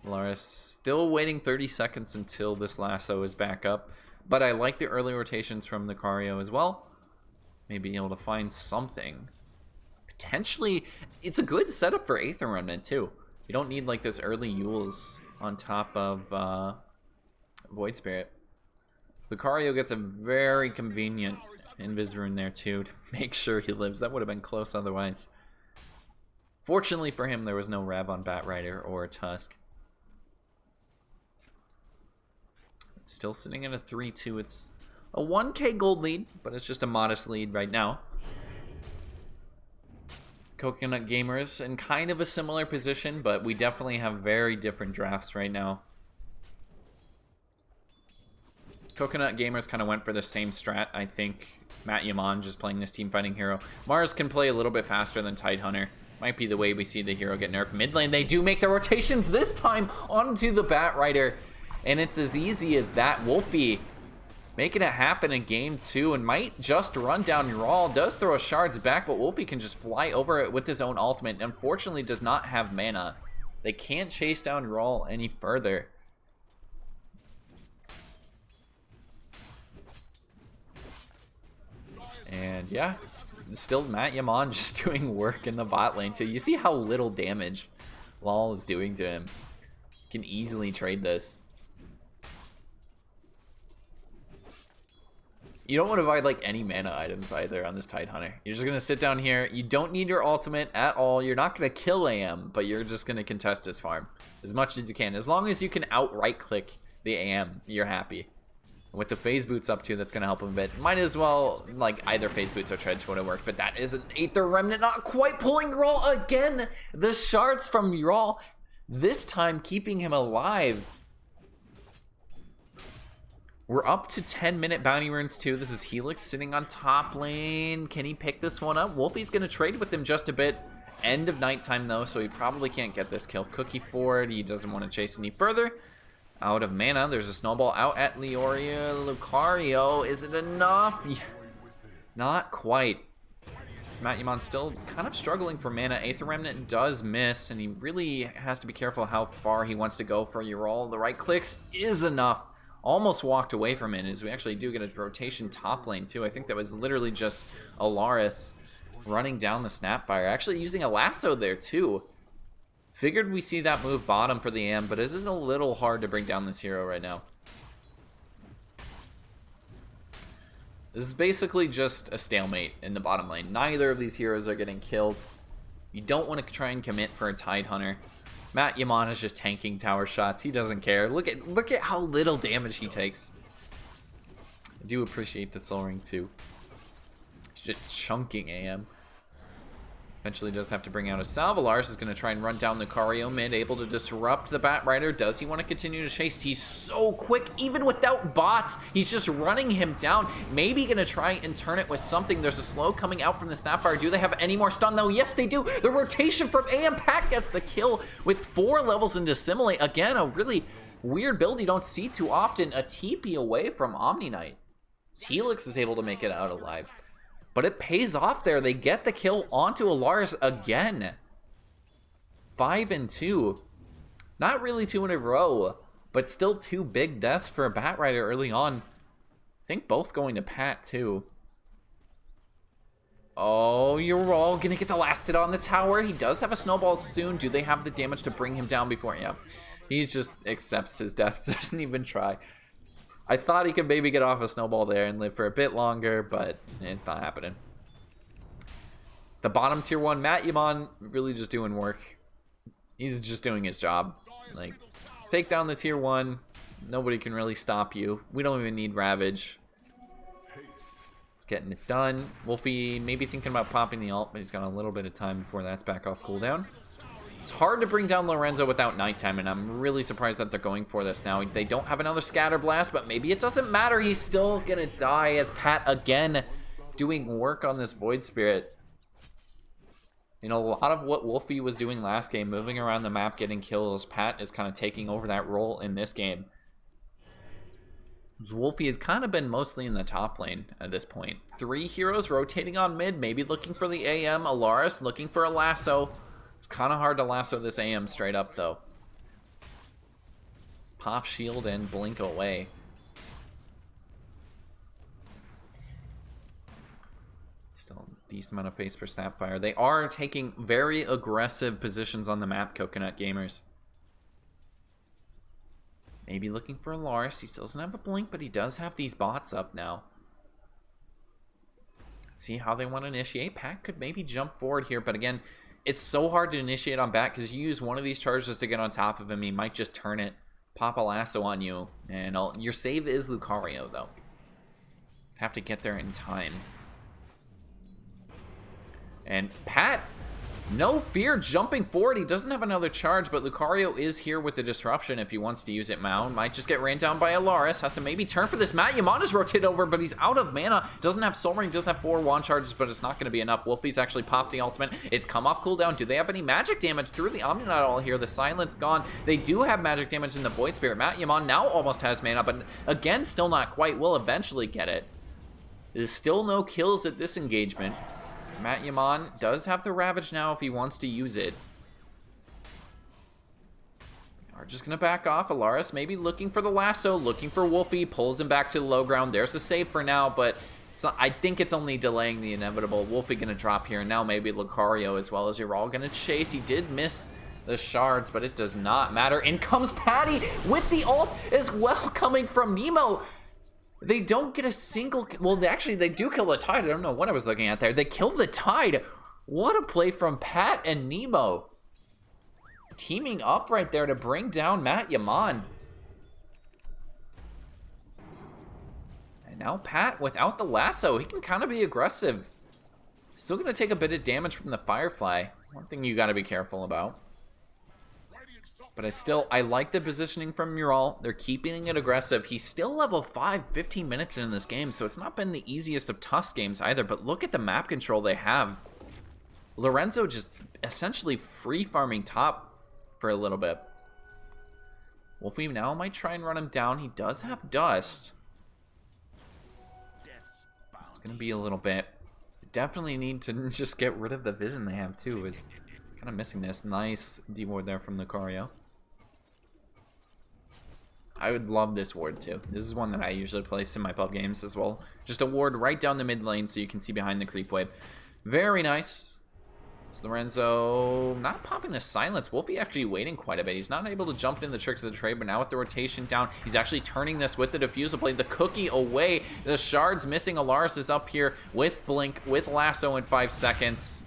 Laris still waiting 30 seconds until this lasso is back up. But I like the early rotations from the Lucario as well. Maybe able to find something. Potentially, it's a good setup for Aether Remnant too. You don't need like this early Yules on top of Void Spirit. Lucario gets a very convenient Invis Rune there too to make sure he lives. That would have been close otherwise. Fortunately for him, there was no Rev on Bat Rider or Tusk. Still sitting at a 3-2. It's a 1k gold lead, but it's just a modest lead right now. Coconut Gamers in kind of a similar position, but we definitely have very different drafts right now. Coconut Gamers kind of went for the same strat, I think. Matt Yaman just playing this team fighting hero. Mars can play a little bit faster than Tidehunter. Might be the way we see the hero get nerfed. Mid lane, they do make the rotations this time onto the Bat Rider. And it's as easy as that. Wolfie making it happen in game 2 and might just run down Ural. Does throw a shards back, but Wolfie can just fly over it with his own ultimate. Unfortunately, does not have mana. They can't chase down Ural any further. And yeah, still Matt Yaman just doing work in the bot lane too. You see how little damage Lol is doing to him. Can easily trade this. You don't want to buy like any mana items either on this Tidehunter. You're just going to sit down here. You don't need your ultimate at all. You're not going to kill AM, but you're just going to contest his farm as much as you can. As long as you can outright click the AM, you're happy. With the phase boots up too, that's going to help him a bit. Might as well, like, either phase boots or treads would have worked, but that is an Aether Remnant, not quite pulling Ural again. The shards from Ural, this time keeping him alive. We're up to 10-minute bounty runes too. This is Helix sitting on top lane. Can he pick this one up? Wolfie's going to trade with him just a bit. End of nighttime though, so he probably can't get this kill. Cookie forward, he doesn't want to chase any further. Out of mana, there's a snowball out at Leoria. Lucario, is it enough? Yeah, not quite. Matt Yaman still kind of struggling for mana. Aether Remnant does miss, and he really has to be careful how far he wants to go for Ural. The right clicks is enough. almost walked away from it, is we actually do get a rotation top lane too. I think that was literally just Alaris running down the Snapfire, actually using a lasso there too. Figured we see that move bottom for the AM, but it is a little hard to bring down this hero right now. This is basically just a stalemate in the bottom lane. Neither of these heroes are getting killed. You don't want to try and commit for a Tide Hunter. Matt Yaman is just tanking tower shots. He doesn't care. Look at how little damage he takes. I do appreciate the Soul Ring too. It's just chunking AM. Eventually does have to bring out a salve. Alaris is going to try and run down Lucario mid, able to disrupt the Bat Rider. Does he want to continue to chase? He's so quick, even without bots. He's just running him down. Maybe going to try and turn it with something. There's a slow coming out from the Snapfire. Do they have any more stun though? Yes, they do. The rotation from AM. Pat gets the kill with 4 levels into Dissimilate. Again, a really weird build you don't see too often. A TP away from Omni Knight. Helix is able to make it out alive. But it pays off there. They get the kill onto Alaris again. 5 and 2. Not really 2 in a row, but still 2 big deaths for a Bat Rider early on. I think both going to Pat too. Oh, you're all gonna get the last hit on the tower. He does have a snowball soon. Do they have the damage to bring him down before? Yeah. He just accepts his death. Doesn't even try. I thought he could maybe get off a snowball there and live for a bit longer, but it's not happening. The bottom tier 1, Matt Yaman, really just doing work. He's just doing his job. Like, take down the tier 1. Nobody can really stop you. We don't even need Ravage. It's getting it done. Wolfie maybe thinking about popping the ult, but he's got a little bit of time before that's back off cooldown. It's hard to bring down Lorenzo without nighttime, and I'm really surprised that they're going for this now. They don't have another scatter blast, but maybe it doesn't matter. He's still gonna die as Pat again doing work on this Void Spirit. You know, a lot of what Wolfie was doing last game, moving around the map, getting kills, Pat is kind of taking over that role in this game. Wolfie has kind of been mostly in the top lane at this point. 3 heroes rotating on mid, maybe looking for the AM. Alaris looking for a lasso. It's kind of hard to lasso this AM straight up, though. Let's pop shield and blink away. Still a decent amount of pace for Snapfire. They are taking very aggressive positions on the map, Coconut Gamers. Maybe looking for Alaris. He still doesn't have the blink, but he does have these bots up now. Let's see how they want to initiate. Pat could maybe jump forward here, but again, it's so hard to initiate on Bat because you use one of these charges to get on top of him. He might just turn it, pop a lasso on you, and your save is Lucario, though. Have to get there in time. And Pat, no fear jumping forward. He doesn't have another charge, but Lucario is here with the disruption if he wants to use it. Mao might just get ran down by Alaris. Has to maybe turn for this. Matt Yaman is rotated over, but he's out of mana. Doesn't have Soul Ring, does have 4 wand charges, but it's not going to be enough. Wolfie's actually popped the ultimate. It's come off cooldown. Do they have any magic damage through the Omni Knight all here? The silence gone. They do have magic damage in the Void Spirit. Matt Yaman now almost has mana, but again, still not quite. Will eventually get it. There's still no kills at this engagement. Matt Yaman does have the Ravage now if he wants to use it. Are just going to back off. Alaris maybe looking for the lasso, looking for Wolfie, pulls him back to the low ground. There's a save for now, but it's not, I think it's only delaying the inevitable. Wolfie going to drop here, and now maybe Lucario as well as you're all going to chase. He did miss the shards, but it does not matter. In comes Patty with the ult as well coming from Nemo. They don't get a single... Well, actually, they do kill the Tide. I don't know what I was looking at there. They kill the Tide. What a play from Pat and Nemo. Teaming up right there to bring down Matt Yaman. And now Pat, without the lasso, he can kind of be aggressive. Still going to take a bit of damage from the Firefly. One thing you got to be careful about. But I like the positioning from Mural. They're keeping it aggressive. He's still level 5, 15 minutes in this game, so it's not been the easiest of Tusk games either. But look at the map control they have. Lorenzo just essentially free farming top for a little bit. Wolfie now might try and run him down. He does have Dust. It's going to be a little bit. Definitely need to just get rid of the vision they have too. Is kind of missing this. Nice D-ward there from Lucario. I would love this ward too. This is one that I usually place in my pub games as well. Just a ward right down the mid lane so you can see behind the creep wave. Very nice. It's Lorenzo not popping the silence. Wolfie actually waiting quite a bit. He's not able to jump in the tricks of the trade, but now with the rotation down, he's actually turning this with the diffusal blade. The cookie away. The shards missing. Alaris is up here with Blink, with Lasso in 5 seconds.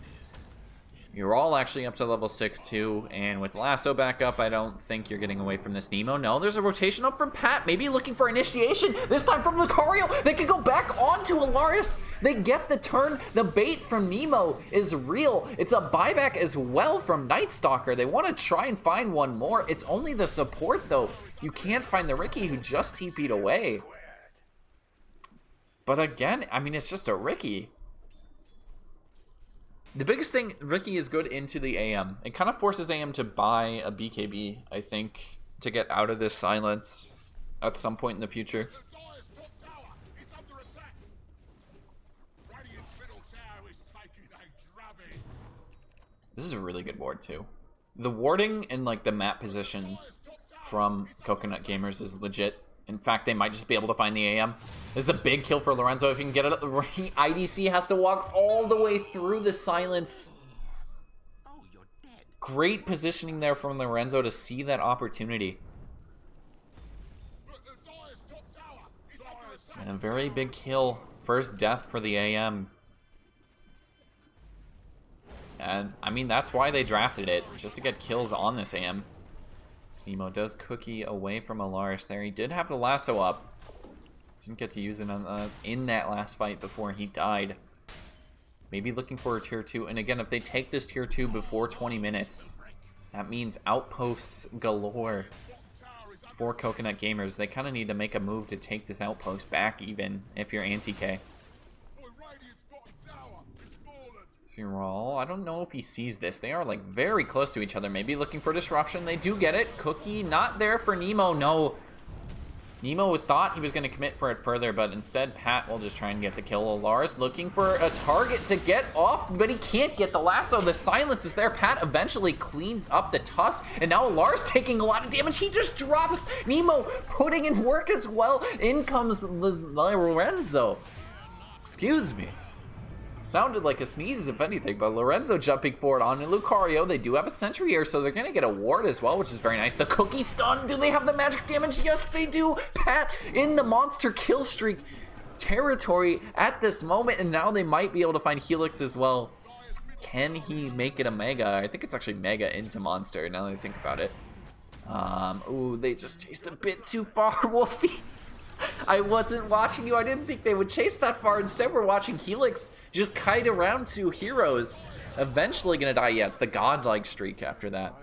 You're all actually up to level 6 too, and with Lasso back up, I don't think you're getting away from this Nemo. No, there's a rotation up from Pat, maybe looking for initiation, this time from Lucario. They can go back onto Alaris. They get the turn. The bait from Nemo is real. It's a buyback as well from Night Stalker. They want to try and find one more. It's only the support though. You can't find the Ricky who just TP'd away. But again, I mean, it's just a Ricky. The biggest thing, Ricky is good into the AM. It kind of forces AM to buy a BKB, I think, to get out of this silence at some point in the future. Dire's top tower is under attack. Radiant's middle tower is taking a drubbing. This is a really good ward, too. The warding and, like, the map position from Coconut Gamers is legit. In fact, they might just be able to find the AM. This is a big kill for Lorenzo if he can get it at the ring. IDC has to walk all the way through the silence. Great positioning there from Lorenzo to see that opportunity. Dire's top tower is under attack. And a very big kill. First death for the AM. And, I mean, that's why they drafted it. Just to get kills on this AM. Nemo does cookie away from Alaris there. He did have the lasso up. Didn't get to use it on, in that last fight before he died. Maybe looking for a tier 2. And again, if they take this tier 2 before 20 minutes, that means outposts galore for Coconut Gamers. They kind of need to make a move to take this outpost back even if you're anti-K. Radiant's bottom tower is fallen. I don't know if he sees this. They are like very close to each other. Maybe looking for disruption. They do get it. Cookie not there for Nemo. No. Nemo thought he was going to commit for it further, but instead Pat will just try and get the kill. Lars looking for a target to get off, but he can't get the lasso. The silence is there. Pat eventually cleans up the tusk, and now Lars taking a lot of damage. He just drops. Nemo putting in work as well. In comes Lorenzo. Excuse me. Sounded like a sneeze, if anything, but Lorenzo jumping forward on Lucario. They do have a sentry here, so they're going to get a ward as well, which is very nice. The cookie stun. Do they have the magic damage? Yes, they do. Pat in the monster kill streak territory at this moment, and now they might be able to find Helix as well. Can he make it a mega? I think it's actually mega into monster, now that I think about it. Ooh, they just chased a bit too far, Wolfie. I wasn't watching you. I didn't think they would chase that far. Instead, we're watching Helix just kite around two heroes. Eventually gonna die. Yeah, it's the godlike streak after that.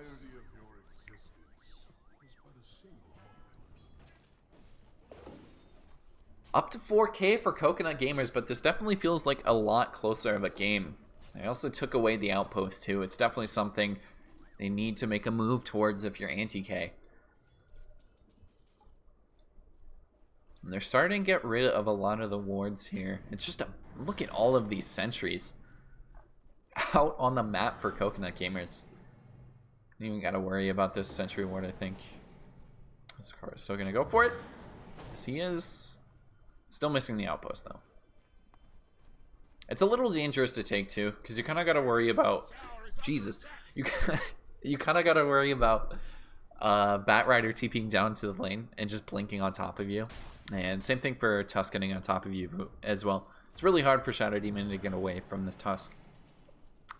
Up to 4K for Coconut Gamers, but this definitely feels like a lot closer of a game. They also took away the outpost too. It's definitely something they need to make a move towards if you're anti-K. And they're starting to get rid of a lot of the wards here. It's just a look at all of these sentries out on the map for Coconut Gamers. You even got to worry about this sentry ward, I think. This card is still going to go for it. Yes, he is. Still missing the outpost, though. It's a little dangerous to take, too, because you kind of got to worry about... Jesus. You kind of got to worry about Batrider TPing down to the lane and just blinking on top of you. And same thing for Tusk getting on top of you as well. It's really hard for Shadow Demon to get away from this Tusk.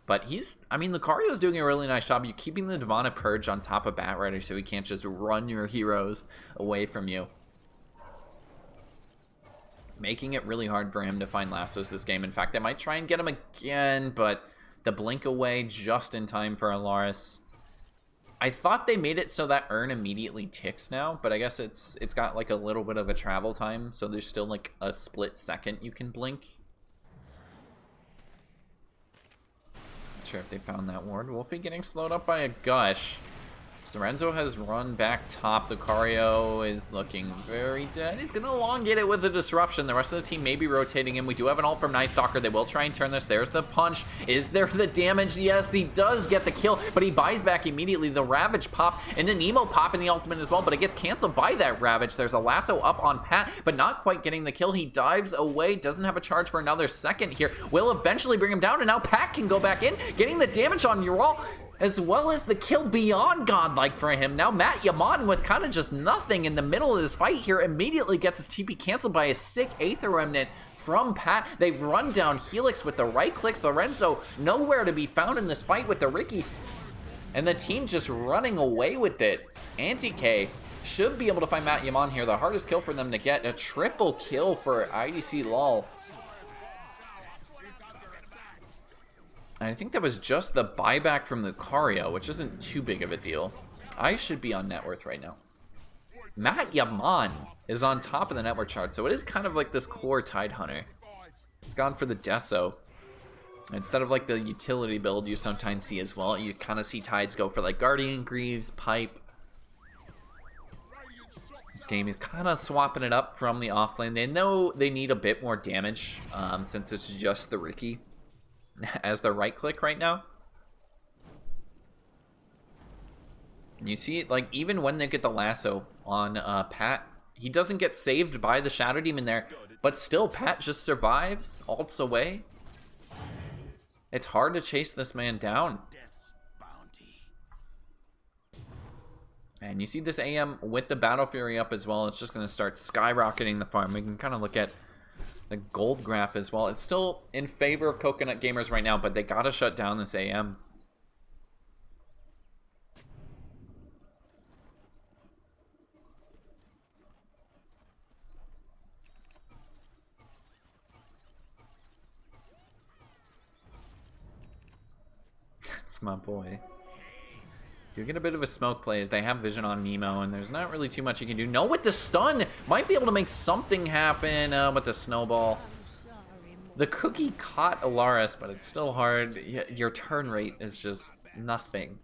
But I mean, Lucario's doing a really nice job. You're keeping the Divana Purge on top of Batrider so he can't just run your heroes away from you. Making it really hard for him to find lassos this game. In fact, they might try and get him again, but the blink away just in time for Alaris. I thought they made it so that urn immediately ticks now, but I guess it's got like a little bit of a travel time, so there's still like a split second you can blink. Not sure if they found that ward. Wolfie getting slowed up by a gush. Lorenzo has run back top. Lucario is looking very dead. He's going to elongate it with the disruption. The rest of the team may be rotating him. We do have an ult from Night Stalker. They will try and turn this. There's the punch. Is there the damage? Yes, he does get the kill, but he buys back immediately. The Ravage pop and an Emo pop in the ultimate as well, but it gets canceled by that Ravage. There's a lasso up on Pat, but not quite getting the kill. He dives away, doesn't have a charge for another second here. Will eventually bring him down, and now Pat can go back in, getting the damage on Ural, as well as the kill beyond godlike for him. Now Matt Yaman, with kind of just nothing in the middle of this fight here, immediately gets his TP canceled by a sick Aether Remnant from Pat. They run down Helix with the right clicks. Lorenzo nowhere to be found in this fight with the Ricky, and the team just running away with it. Anti-K should be able to find Matt Yaman here. The hardest kill for them to get. A triple kill for IDC-LOL. And I think that was just the buyback from Lucario, which isn't too big of a deal. I should be on net worth right now. Matt Yaman is on top of the network chart, so it is kind of like this core Tide Hunter. It's gone for the Deso. Instead of like the utility build you sometimes see as well, you kind of see Tides go for like Guardian Greaves, Pipe. This game is kind of swapping it up from the offlane. They know they need a bit more damage since it's just the Ricky as the right click right now. And you see, like, even when they get the lasso on Pat, he doesn't get saved by the Shadow Demon there, but still Pat just survives, ults away. It's hard to chase this man down. And you see this AM with the Battle Fury up as well. It's just going to start skyrocketing the farm. We can kind of look at the gold graph as well. It's still in favor of Coconut Gamers right now, but they got to shut down this AM. That's my boy. You get a bit of a smoke play as they have vision on Nemo, and there's not really too much you can do. No, with the stun, might be able to make something happen with the snowball. The cookie caught Alaris, but it's still hard. Your turn rate is just nothing.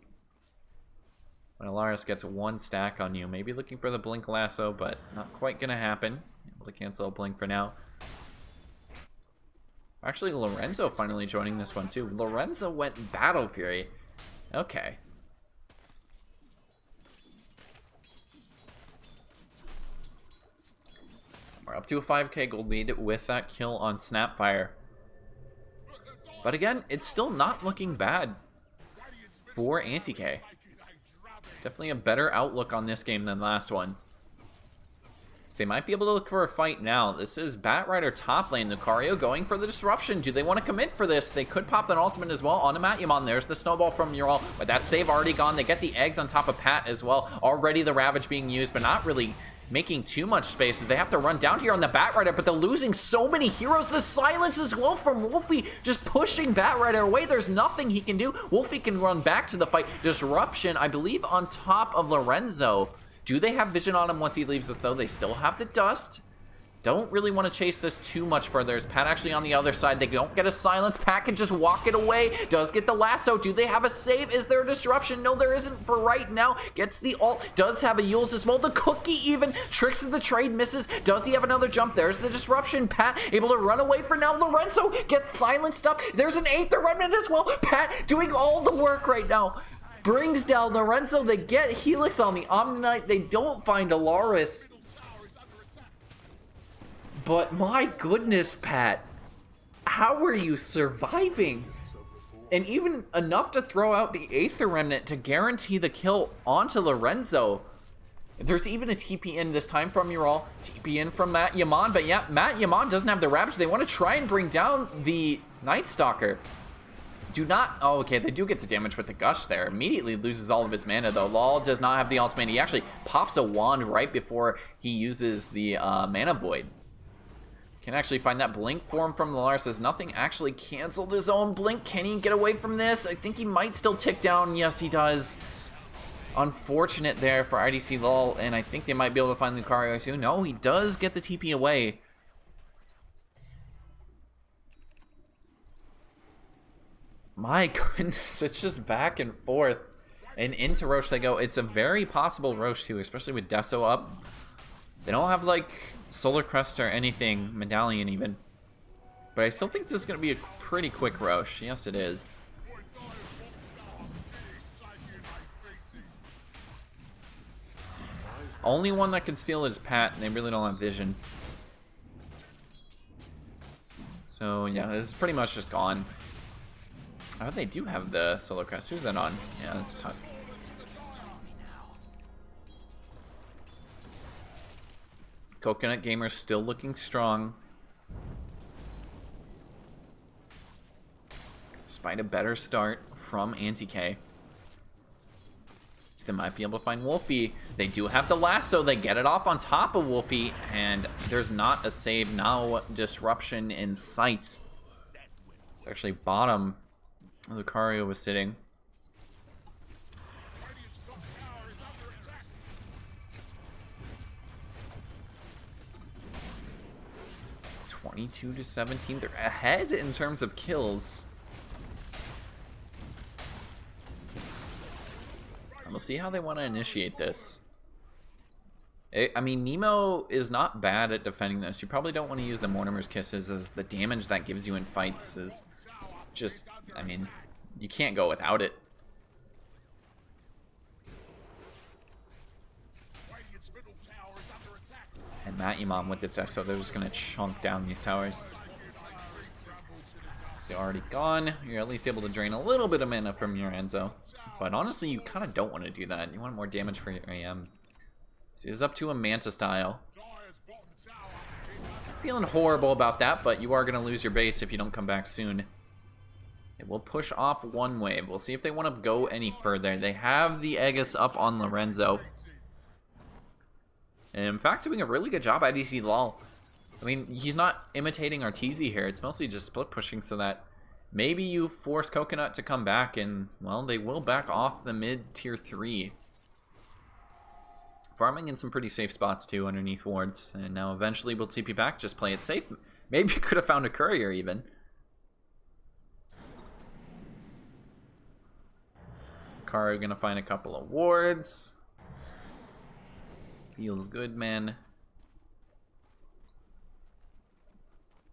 When Alaris gets one stack on you, maybe looking for the blink lasso, but not quite gonna happen. Able to cancel a blink for now. Actually, Lorenzo finally joining this one too. Lorenzo went Battle Fury. Okay. We're up to a 5k gold lead with that kill on Snapfire. But again, it's still not looking bad for Anti-K. Definitely a better outlook on this game than last one. So they might be able to look for a fight now. This is Batrider top lane. Lucario going for the disruption. Do they want to commit for this? They could pop an ultimate as well on Matt Yaman. There's the snowball from Ural, but that save already gone. They get the eggs on top of Pat as well. Already the Ravage being used, but not really making too much space as they have to run down here on the Batrider, but they're losing so many heroes. The silence as well from Wolfie, just pushing Batrider away. There's nothing he can do. Wolfie can run back to the fight. Disruption, I believe, on top of Lorenzo. Do they have vision on him once he leaves us, though? They still have the dust. Don't really want to chase this too much further. Is Pat actually on the other side? They don't get a silence. Pat can just walk it away. Does get the lasso. Do they have a save? Is there a disruption? No, there isn't for right now. Gets the ult. Does have a Yule's as well. The cookie even. Tricks of the trade misses. Does he have another jump? There's the disruption. Pat able to run away for now. Lorenzo gets silenced up. There's an Aether Remnant as well. Pat doing all the work right now. Brings down Lorenzo. They get Helix on the Omni-Knight. They don't find Alaris. But my goodness, Pat, how are you surviving? And even enough to throw out the Aether Remnant to guarantee the kill onto Lorenzo. There's even a TP in this time from Ural, TP in from Matt Yaman, but yeah, Matt Yaman doesn't have the Ravage. They want to try and bring down the Night Stalker. Do not, oh, okay, they do get the damage with the Gush there. Immediately loses all of his mana, though. Lol does not have the ultimate. He actually pops a wand right before he uses the Mana Void. Can actually find that blink form from Alaris. Says nothing actually canceled his own blink. Can he get away from this? I think he might still tick down. Yes, he does. Unfortunate there for IDC-LOL, and I think they might be able to find Lucario too. No, he does get the TP away. My goodness, it's just back and forth. And into Roche they go. It's a very possible Roche too, especially with Deso up. They don't have like Solar Crest or anything, Medallion even. But I still think this is going to be a pretty quick Roche. Yes, it is. Only one that can steal it is Pat, and they really don't have vision. So yeah, this is pretty much just gone. Oh, they do have the Solar Crest. Who's that on? Yeah, that's Tusk. Coconut Gamer's still looking strong. Despite a better start from Anti-K. So they might be able to find Wolfie. They do have the lasso. They get it off on top of Wolfie. And there's not a save now. Disruption in sight. It's actually bottom. Lucario was sitting. 22-17. They're ahead in terms of kills. And we'll see how they want to initiate this. I mean, Nemo is not bad at defending this. You probably don't want to use the Mortimer's Kisses, as the damage that gives you in fights is just, I mean, you can't go without it. And Matimon with this deck, so they're just going to chunk down these towers. They're already gone. You're at least able to drain a little bit of mana from your Enzo. But honestly, you kind of don't want to do that. You want more damage for your AM. So he's up to a Manta style. Feeling horrible about that, but you are going to lose your base if you don't come back soon. It will push off one wave. We'll see if they want to go any further. They have the Aegis up on Lorenzo. And in fact, doing a really good job at AD2L. I mean, he's not imitating Arteezy here. It's mostly just split pushing so that maybe you force Coconut to come back and, well, they will back off the mid tier 3. Farming in some pretty safe spots too underneath wards. And now eventually we'll TP back, just play it safe. Maybe you could have found a courier even. Karu gonna find a couple of wards. Feels good, man.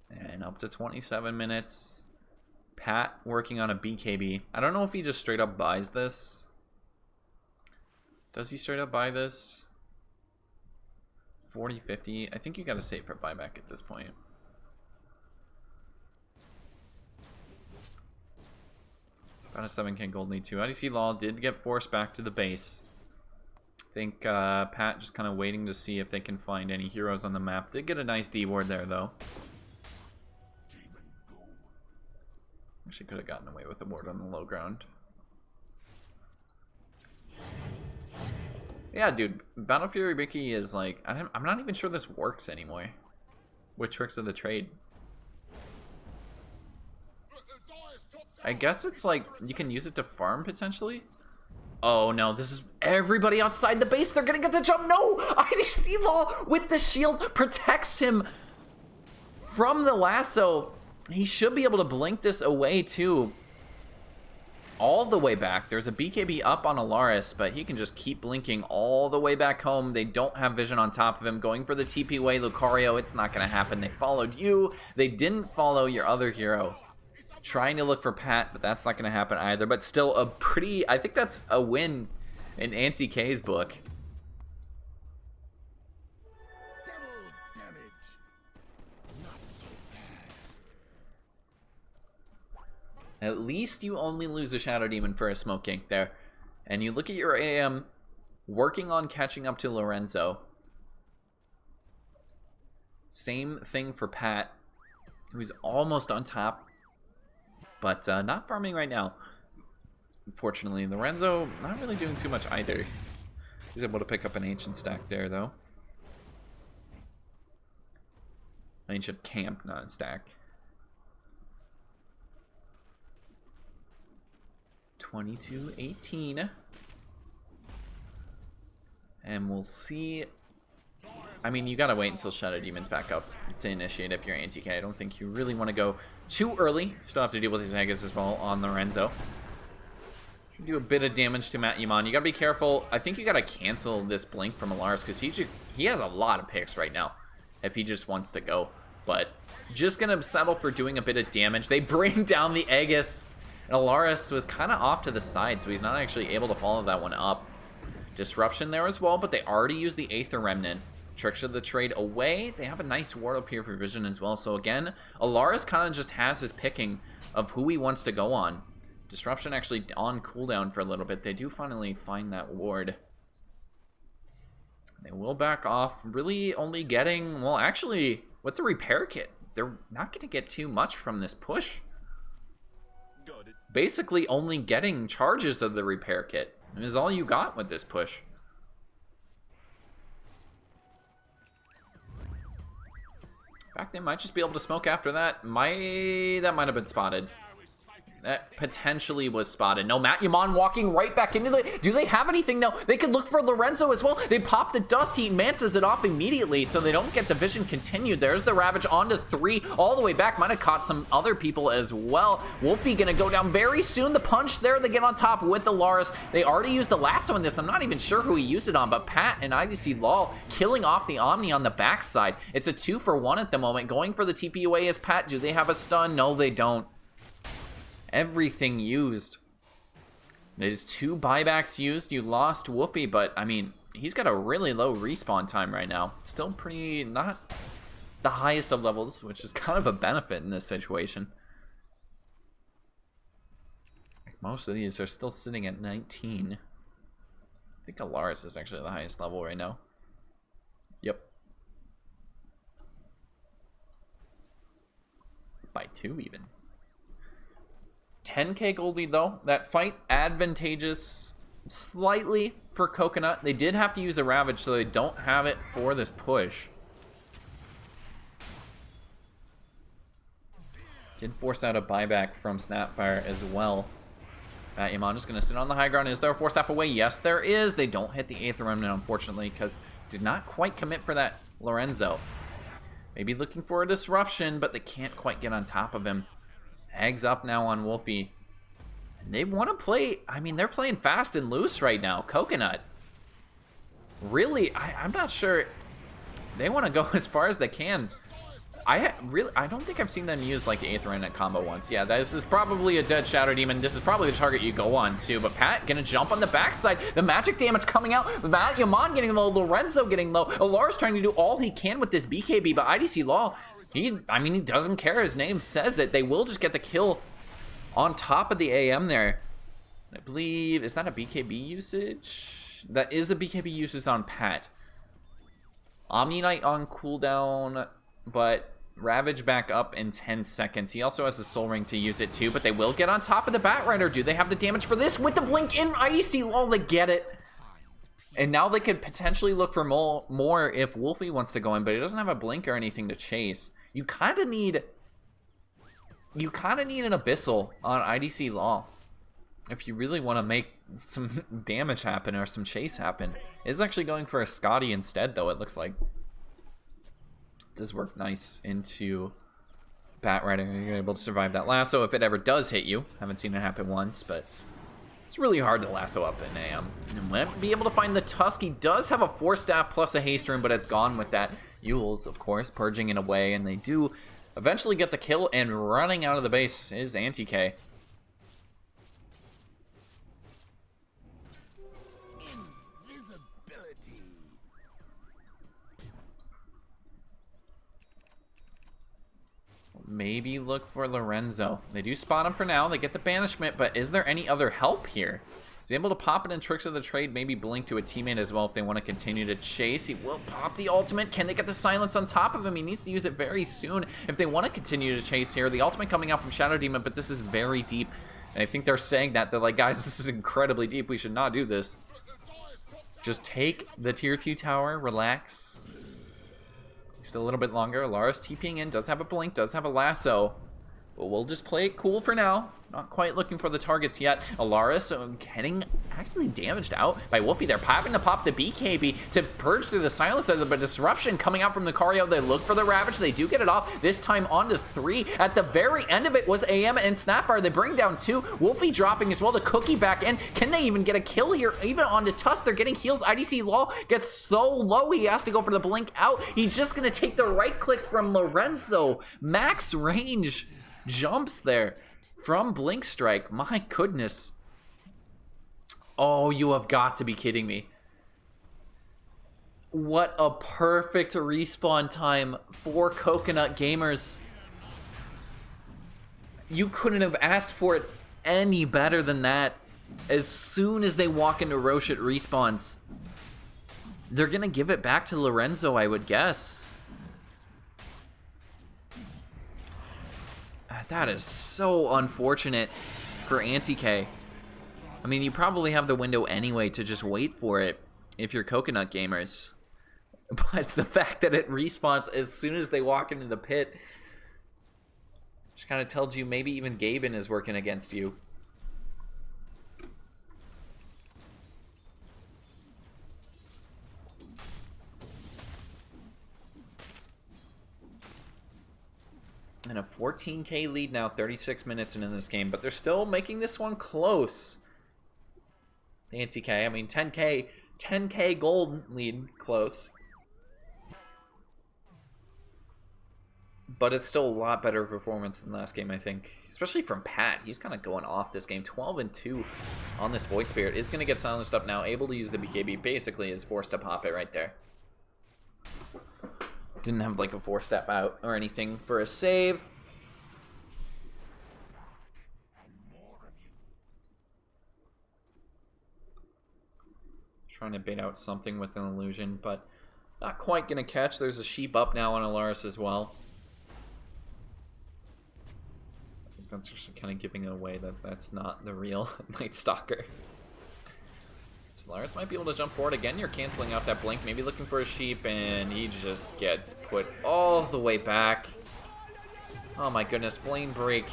And up to 27 minutes. Pat working on a BKB. I don't know if he just straight up buys this. Does he straight up buy this? 40, 50. I think you gotta save for buyback at this point. About a 7k gold lead too. AD2L did get forced back to the base. I think Pat just kind of waiting to see if they can find any heroes on the map. Did get a nice D ward there though. Actually could have gotten away with the ward on the low ground. Yeah, dude, Battle Fury Mickey is like, I'm not even sure this works anymore. With Tricks of the Trade. I guess it's like, you can use it to farm potentially? Oh no, this is everybody outside the base. They're gonna get the jump. No! AD2L with the shield protects him from the lasso. He should be able to blink this away too. All the way back. There's a BKB up on Alaris, but he can just keep blinking all the way back home. They don't have vision on top of him. Going for the TP way, Lucario, it's not gonna happen. They followed you. They didn't follow your other hero. Trying to look for Pat, but that's not gonna happen either. But still a pretty, I think that's a win in Anti-K's book. At least you only lose a Shadow Demon for a Smoke Gank there. And you look at your AM working on catching up to Lorenzo. Same thing for Pat, who's almost on top, but not farming right now. Unfortunately, Lorenzo not really doing too much either. He's able to pick up an Ancient stack there, though. Ancient camp, not a stack. 22-18. And we'll see. I mean, you gotta wait until Shadow Demon's back up to initiate if you're Anti-K. I don't think you really want to go too early. Still have to deal with his Aegis as well on Lorenzo. Do a bit of damage to Matt Yaman. You gotta be careful. I think you gotta cancel this blink from Alaris because he has a lot of picks right now if he just wants to go. But just gonna settle for doing a bit of damage. They bring down the Aegis. And Alaris was kind of off to the side, so he's not actually able to follow that one up. Disruption there as well, but they already used the Aether Remnant. Tricks of the Trade away. They have a nice ward up here for Vision as well. So again, Alaris kind of just has his picking of who he wants to go on. Disruption actually on cooldown for a little bit. They do finally find that ward. They will back off. Really only getting, well, actually, with the repair kit, they're not going to get too much from this push. Basically only getting charges of the repair kit is all you got with this push. In fact, they might just be able to smoke after that. That might have been spotted. That potentially was spotted. No, Matt Yaman walking right back into the... Do they have anything, though? They could look for Lorenzo as well. They pop the dust. He mantas it off immediately, so they don't get the vision continued. There's the Ravage onto 3, all the way back. Might have caught some other people as well. Wolfie gonna go down very soon. The punch there. They get on top with the Laris. They already used the lasso in this. I'm not even sure who he used it on, but Pat and IDC Law killing off the Omni on the backside. It's a 2-for-1 at the moment. Going for the TP away is Pat. Do they have a stun? No, they don't. Everything used. There's 2 buybacks used. You lost Wolfie, but I mean, he's got a really low respawn time right now. Still pretty, not the highest of levels, which is kind of a benefit in this situation. Most of these are still sitting at 19. I think Alaris is actually the highest level right now. Yep. By 2 even. 10k gold lead though. That fight advantageous slightly for Coconut. They did have to use a Ravage, so they don't have it for this push. Did force out a buyback from Snapfire as well. Matt Yaman just going to sit on the high ground. Is there a 4-staff away? Yes, there is. They don't hit the Aether Remnant, unfortunately, because did not quite commit for that Lorenzo. Maybe looking for a disruption, but they can't quite get on top of him. Eggs up now on Wolfie. And they want to play, I mean, they're playing fast and loose right now. Coconut. Really, I'm not sure. They want to go as far as they can. I don't think I've seen them use like the Aether Remnant combo once. Yeah, this is probably a dead Shadow Demon. This is probably the target you go on too. But Pat gonna jump on the backside. The magic damage coming out. Matt Yaman getting low. Lorenzo getting low. Alaris trying to do all he can with this BKB. But IDC Law, he doesn't care. His name says it. They will just get the kill on top of the AM there. I believe, is that a BKB usage? That is a BKB usage on Pat. Omni Knight on cooldown, but Ravage back up in 10 seconds. He also has a Soul Ring to use it too, but they will get on top of the Batrider. Do they have the damage for this? With the blink in, IDC Law, they get it. And now they could potentially look for more if Wolfie wants to go in, but he doesn't have a blink or anything to chase. You kind of need an Abyssal on IDC Law if you really want to make some damage happen or some chase happen. Is actually going for a Scotty instead, though, it looks like. Does work nice into Batrider. You're able to survive that lasso if it ever does hit you. Haven't seen it happen once, but it's really hard to lasso up in AM. And might be able to find the Tusk. He does have a 4-staff plus a haste rune, but it's gone with that. Yules, of course, purging it away, and they do eventually get the kill, and running out of the base is Antikythera. Invisibility. Maybe look for Lorenzo. They do spot him for now. They get the banishment, but is there any other help here? He's able to pop it in Tricks of the Trade, maybe blink to a teammate as well if they want to continue to chase. He will pop the ultimate. Can they get the silence on top of him? He needs to use it very soon if they want to continue to chase here. The ultimate coming out from Shadow Demon, but this is very deep. And I think they're saying that. They're like, guys, this is incredibly deep. We should not do this. Just take the tier 2 tower, relax. Still a little bit longer. Alaris TPing in, does have a blink, does have a lasso. But we'll just play it cool for now. Not quite looking for the targets yet. Alaris getting actually damaged out by Wolfie. They're popping to pop the BKB to purge through the silence. There's a disruption coming out from the Lucario. They look for the Ravage. They do get it off. This time on to 3. At the very end of it was AM and Snapfire. They bring down 2. Wolfie dropping as well. The Cookie back in. Can they even get a kill here? Even onto Tusk. They're getting heals. IDC Law gets so low. He has to go for the blink out. He's just going to take the right clicks from Lorenzo. Max range jumps there from Blink Strike. My goodness. Oh, you have got to be kidding me. What a perfect respawn time for Coconut Gamers. You couldn't have asked for it any better than that. As soon as they walk into Roche at respawns, they're going to give it back to Lorenzo, I would guess. That is so unfortunate for Anti-K. I mean, you probably have the window anyway to just wait for it if you're Coconut Gamers. But the fact that it respawns as soon as they walk into the pit just kind of tells you maybe even Gaben is working against you. And a 14k lead now, 36 minutes into this game, but they're still making this one close. Anti-K, I mean 10k gold lead close. But it's still a lot better performance than last game, I think. Especially from Pat. He's kind of going off this game. 12-2 on this Void Spirit. Is going to get silenced up now. Able to use the BKB. Basically is forced to pop it right there. Didn't have like a 4-step out or anything for a save. Trying to bait out something with an illusion, but not quite going to catch. There's a sheep up now on Alaris as well. I think that's just kind of giving it away that that's not the real Night Stalker. Alaris might be able to jump forward again. You're canceling out that blink, maybe looking for a sheep, and he just gets put all the way back. Oh my goodness, Flame Break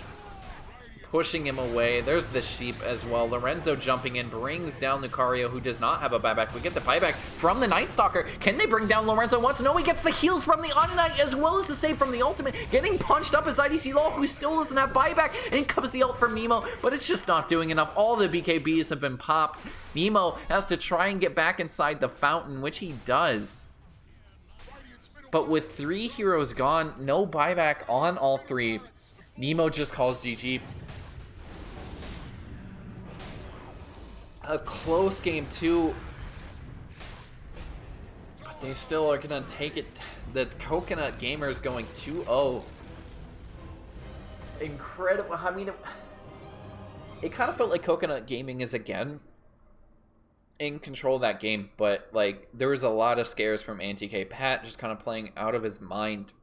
pushing him away. There's the sheep as well. Lorenzo jumping in, brings down Lucario, who does not have a buyback. We get the buyback from the Night Stalker. Can they bring down Lorenzo once? No, he gets the heals from the Unite as well as the save from the ultimate. Getting punched up as IDC Law, who still doesn't have buyback. In comes the ult from Nemo, but it's just not doing enough. All the BKBs have been popped. Nemo has to try and get back inside the fountain, which he does. But with 3 heroes gone, no buyback on all 3, Nemo just calls GG. A close game too, but they still are gonna take it. The Coconut Gamers going 2-0. Incredible. I mean, it kind of felt like Coconut Gaming is again in control of that game, but like there was a lot of scares from Anti-K. Pat just kind of playing out of his mind.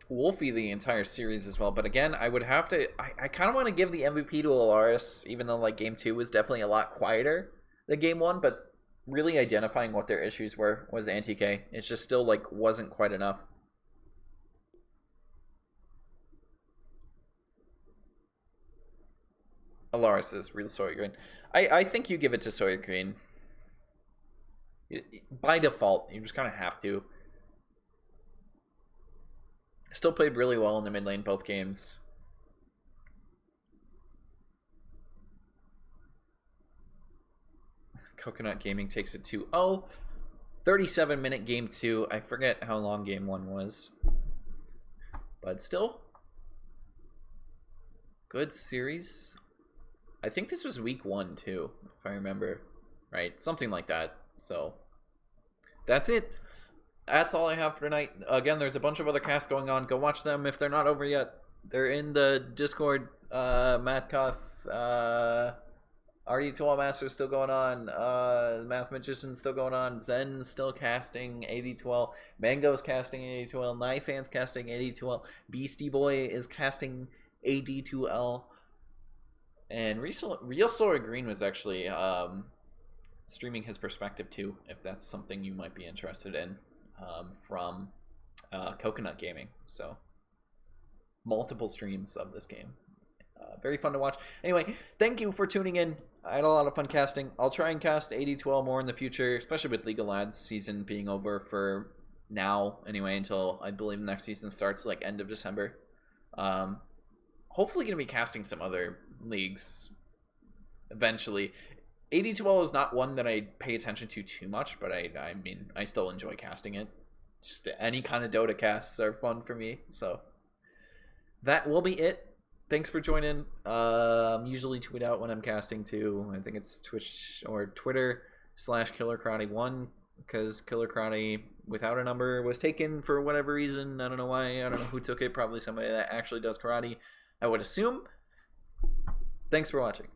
Wolfie the entire series as well, but again, I would have to, I kind of want to give the MVP to Alaris, even though like game 2 was definitely a lot quieter than game 1, but really identifying what their issues were was Anti-K. It's just still like wasn't quite enough. Alaris is real Sawyer Green. I think you give it to Sawyer Green. By default, you just kind of have to. Still played really well in the mid lane both games. Coconut Gaming takes it 2-0. 37-minute game 2. I forget how long game 1 was. But still, good series. I think this was week 1 too, if I remember right. Something like that. So that's it. That's all I have for tonight. Again, there's a bunch of other casts going on. Go watch them if they're not over yet. They're in the Discord. Matt Koth, AD2L Master's still going on. Math Magician's still going on. Zen's still casting AD2L. Mango's casting AD2L. Knifan's casting AD2L. Beastie Boy is casting AD2L. And Real Story Green was actually streaming his perspective too, if that's something you might be interested in. From Coconut Gaming. So multiple streams of this game. Very fun to watch. Anyway, thank you for tuning in. I had a lot of fun casting. I'll try and cast AD2L more in the future, especially with League of Lads season being over for now, anyway, until I believe the next season starts like end of December. Hopefully going to be casting some other leagues eventually. AD2L is not one that I pay attention to too much, but I mean, I still enjoy casting it. Just any kind of Dota casts are fun for me. So that will be it. Thanks for joining. Usually tweet out when I'm casting too. I think it's Twitch or Twitter /KillerKarate1 because Killer Karate without a number was taken for whatever reason. I don't know why. I don't know who took it. Probably somebody that actually does karate, I would assume. Thanks for watching.